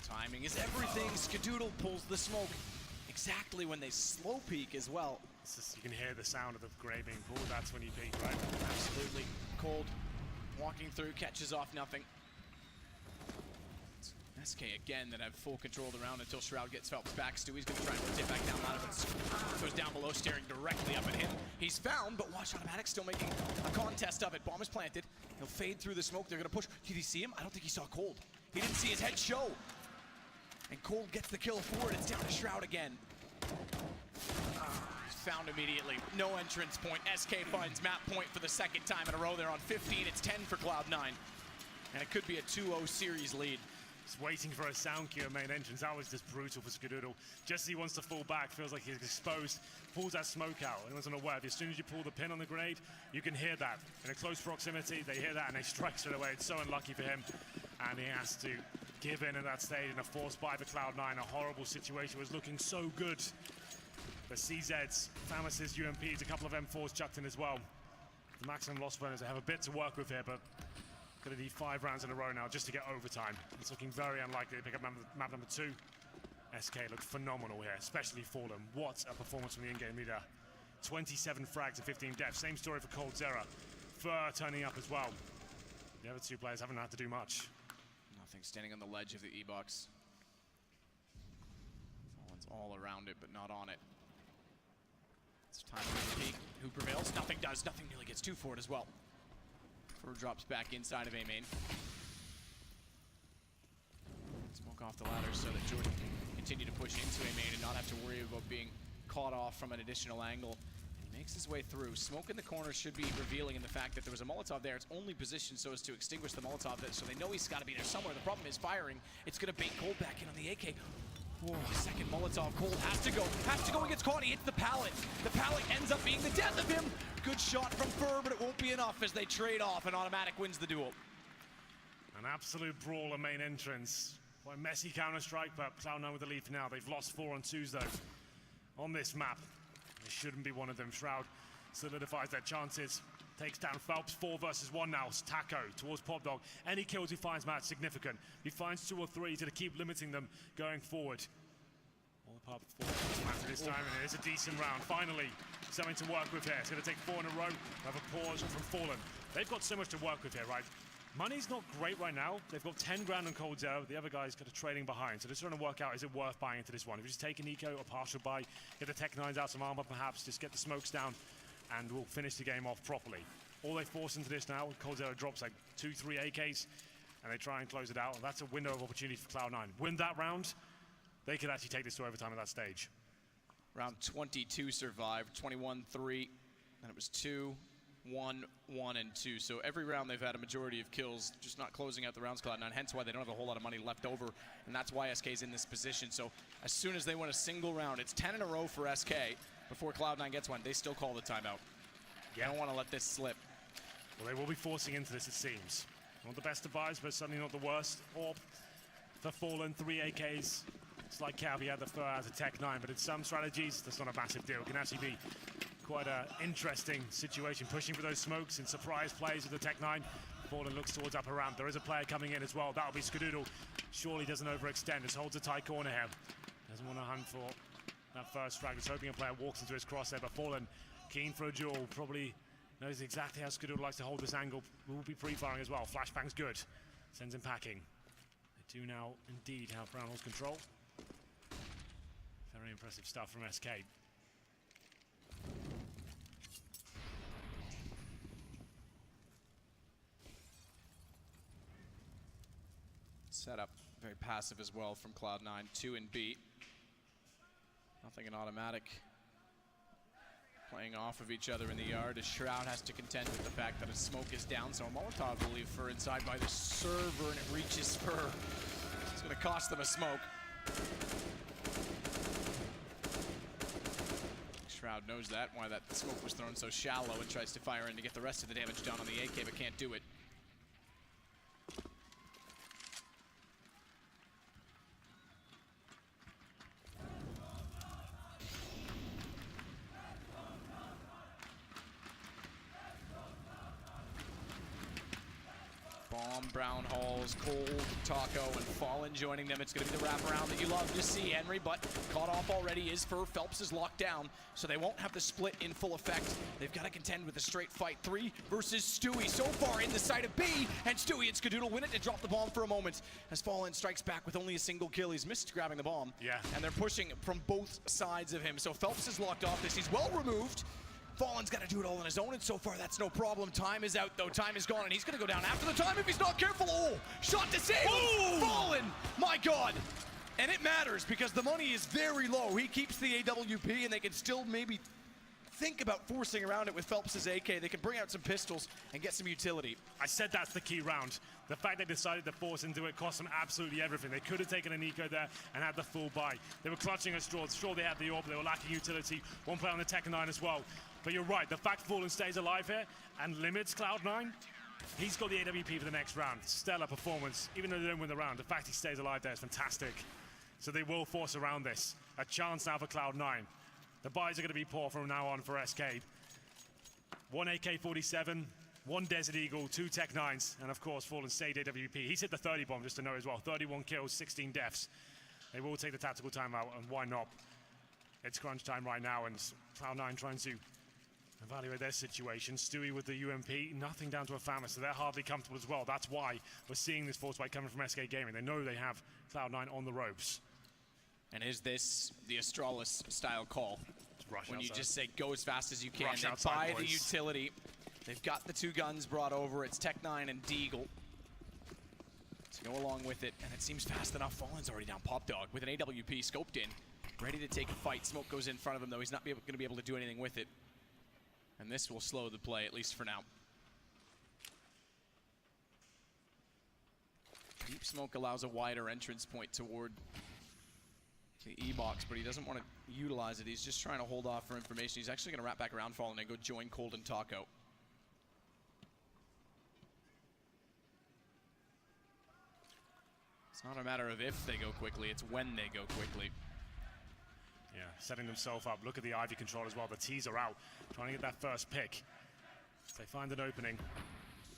S6: Timing is everything. Skadoodle pulls the smoke exactly when they slow peek as well.
S7: You can hear the sound of the gray being pulled. That's when you peek, right?
S6: Absolutely. Cold walking through, catches off nothing. It's SK again that have full control of the round until Shroud gets Phelps back. Stewie's going to try and rotate back down out of it. Goes down below, staring directly up at him. He's found, but Watch Automatic still making a contest of it. Bomb is planted. He'll fade through the smoke. They're going to push. Did he see him? I don't think he saw Cold. He didn't see his head show. And Cold gets the kill forward. It's down to Shroud again. He's found immediately. No entrance point. SK finds map point for the second time in a row. They're on 15. It's 10 for Cloud9. And it could be a 2-0 series lead.
S7: Just waiting for a sound cue at main entrance. That was just brutal for Skadoodle. Just as he wants to fall back, feels like he's exposed, pulls that smoke out. Anyone's unaware, as soon as you pull the pin on the grenade, you can hear that. In a close proximity, they hear that and they strike straight away. It's so unlucky for him. And he has to give in at that stage in a forced buy for Cloud9. A horrible situation. Was looking so good. The CZs, Famas's, UMPs, a couple of M4s chucked in as well. The maximum loss burners, they have a bit to work with here, but going to need 5 rounds in a row now just to get overtime. It's looking very unlikely to pick up map number 2. SK looked phenomenal here, especially Fallen. What a performance from the in-game leader. 27 frags and 15 deaths. Same story for Cold Zera. Fur turning up as well. The other 2 players haven't had to do much.
S6: Nothing, standing on the ledge of the E-box. Fallen's all around it, but not on it. It's time to peek. Who prevails? Nothing does. Nothing nearly gets 2 for it as well. Fur drops back inside of A main. Smoke off the ladder so that Jordan can continue to push into A main and not have to worry about being caught off from an additional angle. He makes his way through. Smoke in the corner should be revealing in the fact that there was a Molotov there. It's only positioned so as to extinguish the Molotov, so they know he's got to be there somewhere. The problem is firing. It's going to bait Cold back in on the AK. Whoa, second Molotov. Cold has to go and gets caught. He hits the pallet. The pallet ends up being the death of him. Good shot from Fur, but it won't be enough as they trade off and Automatic wins the duel.
S7: An absolute brawl at main entrance. Quite messy Counter-Strike, but Cloud9 with the lead for now. They've lost 4 on 2s though on this map. It shouldn't be one of them. Shroud solidifies their chances. Takes down Phelps, 4 versus 1 now. It's Taco towards Pop Dog. Any kills he finds, Matt, significant. He finds 2 or 3 to keep limiting them going forward. All part of this time, and it is a decent round. Finally, something to work with here. It's going to take 4 in a row. We have a pause from Fallen. They've got so much to work with here, right? Money's not great right now. They've got 10 grand on Cold Zero. The other guy's kind of trading behind. So they're trying to work out, is it worth buying into this one? If you just take an eco, a partial buy, get the Tech 9s out, some armor perhaps, just get the smokes down, and we'll finish the game off properly. All they force into this now, Cold Zero drops like 2-3 AKs, and they try and close it out. And that's a window of opportunity for Cloud9. Win that round, they could actually take this to overtime at that stage.
S6: Round 22 survived, 21-3, and it was 2, 1, 1, and 2. So every round they've had a majority of kills, just not closing out the rounds, Cloud9, hence why they don't have a whole lot of money left over, and that's why SK's in this position. So as soon as they win a single round, it's 10 in a row for SK before Cloud9 gets one. They still call the timeout. Yeah. I don't want to let this slip.
S7: Well, they will be forcing into this, it seems. Not the best of buys, but certainly not the worst. Orb for Fallen, 3 AKs. It's like Calvi had the Fur as a Tech 9, but in some strategies, that's not a massive deal. It can actually be quite an interesting situation, pushing for those smokes and surprise plays with the Tech 9. Fallen looks towards upper ramp. There is a player coming in as well. That'll be Skadoodle. Surely doesn't overextend. Just holds a tight corner here. Doesn't want to hunt for that first frag. Just hoping a player walks into his crosshair, but Fallen keen for a duel. Probably knows exactly how Skadoodle likes to hold this angle. Will be pre-firing as well. Flashbang's good. Sends him packing. They do now indeed have Brownhill's control. Very impressive. Impressive stuff from SK.
S6: Setup very passive as well from Cloud9. 2 and B. Nothing in automatic. Playing off of each other in the yard as Shroud has to contend with the fact that a smoke is down. So Molotov will leave Fur inside by the server, and it reaches Fur. It's going to cost them a smoke. Shroud knows that, why that smoke was thrown so shallow, and tries to fire in to get the rest of the damage done on the AK, but can't do it. Bomb, Brown Halls, Cold, Taco, and Fallen joining them. It's going to be the wraparound that you love to see, Henry, but caught off already is Fur. Phelps is locked down, so they won't have the split in full effect. They've got to contend with a straight fight. 3 versus Stewie so far in the side of B, and Stewie and Skadoodle win it to drop the bomb for a moment as Fallen strikes back with only a single kill. He's missed grabbing the bomb, and they're pushing from both sides of him. So Phelps is locked off this. He's well removed. Fallen's got to do it all on his own, and so far that's no problem. Time is out, though. Time is gone, and he's going to go down after the time if he's not careful. Oh, shot to save. Fallen, my God. And it matters because the money is very low. He keeps the AWP, and they can still maybe think about forcing around it with Phelps' AK. They can bring out some pistols and get some utility.
S7: I said that's the key round. The fact they decided to force into it cost them absolutely everything. They could have taken an eco there and had the full buy. They were clutching at straws. Sure, they had the AWP, they were lacking utility. One player on the Tech-9 as well. But you're right, the fact Fallen stays alive here and limits Cloud9, he's got the AWP for the next round. Stellar performance, even though they don't win the round. The fact he stays alive there is fantastic. So they will force around this. A chance now for Cloud9. The buys are going to be poor from now on for SK. 1 AK-47, 1 Desert Eagle, 2 Tech-9s, and of course Fallen stayed AWP. He's hit the 30 bomb, just to know as well. 31 kills, 16 deaths. They will take the tactical timeout, and why not? It's crunch time right now, and Cloud9 trying to evaluate their situation. Stewie with the UMP, nothing down to a family, so they're hardly comfortable as well. That's why we're seeing this force fight coming from SK Gaming. They know they have Cloud9 on the ropes.
S6: And is this the Astralis style call? When you just say go as fast as you can, they buy the utility. They've got the 2 guns brought over. It's Tech-9 and Deagle to go along with it, and it seems fast enough. Fallen's already down Pop Dog with an AWP scoped in, ready to take a fight. Smoke goes in front of him, though. He's not going to be able to do anything with it. And this will slow the play, at least for now. Deep Smoke allows a wider entrance point toward the E-box, but he doesn't want to utilize it. He's just trying to hold off for information. He's actually going to wrap back around Fallen and go join Cold and Taco. It's not a matter of if they go quickly, it's when they go quickly.
S7: Yeah, setting themselves up. Look at the Ivy control as well. The T's are out, trying to get that first pick. If they find an opening,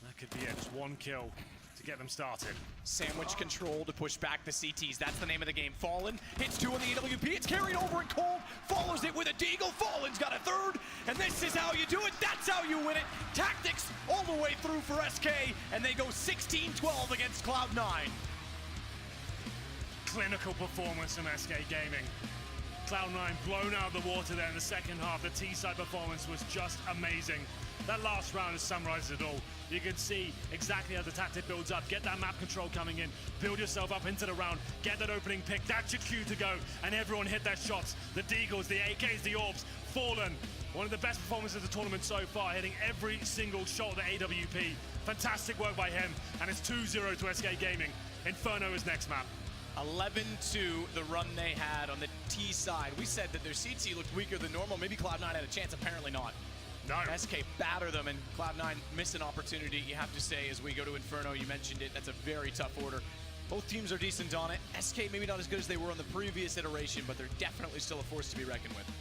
S7: that could be it. Just 1 kill to get them started.
S6: Sandwich control to push back the CTs. That's the name of the game. Fallen hits 2 on the AWP. It's carried over and Cold follows it with a Deagle. Fallen's got a 3rd, and this is how you do it. That's how you win it. Tactics all the way through for SK, and they go 16-12 against Cloud9.
S7: Clinical performance from SK Gaming. Cloud9 blown out of the water there in the second half. The T-side performance was just amazing. That last round has summarized it all. You can see exactly how the tactic builds up. Get that map control coming in. Build yourself up into the round. Get that opening pick. That's your cue to go. And everyone hit their shots. The Deagles, the AKs, the Orbs. Fallen. One of the best performances of the tournament so far, hitting every single shot of the AWP. Fantastic work by him. And it's 2-0 to SK Gaming. Inferno is next map.
S6: 11-2, the run they had on the T side. We said that their CT looked weaker than normal. Maybe Cloud9 had a chance. Apparently not.
S7: No.
S6: SK batter them, and Cloud9 miss an opportunity, you have to say, as we go to Inferno. You mentioned it. That's a very tough order. Both teams are decent on it. SK maybe not as good as they were on the previous iteration, but they're definitely still a force to be reckoned with.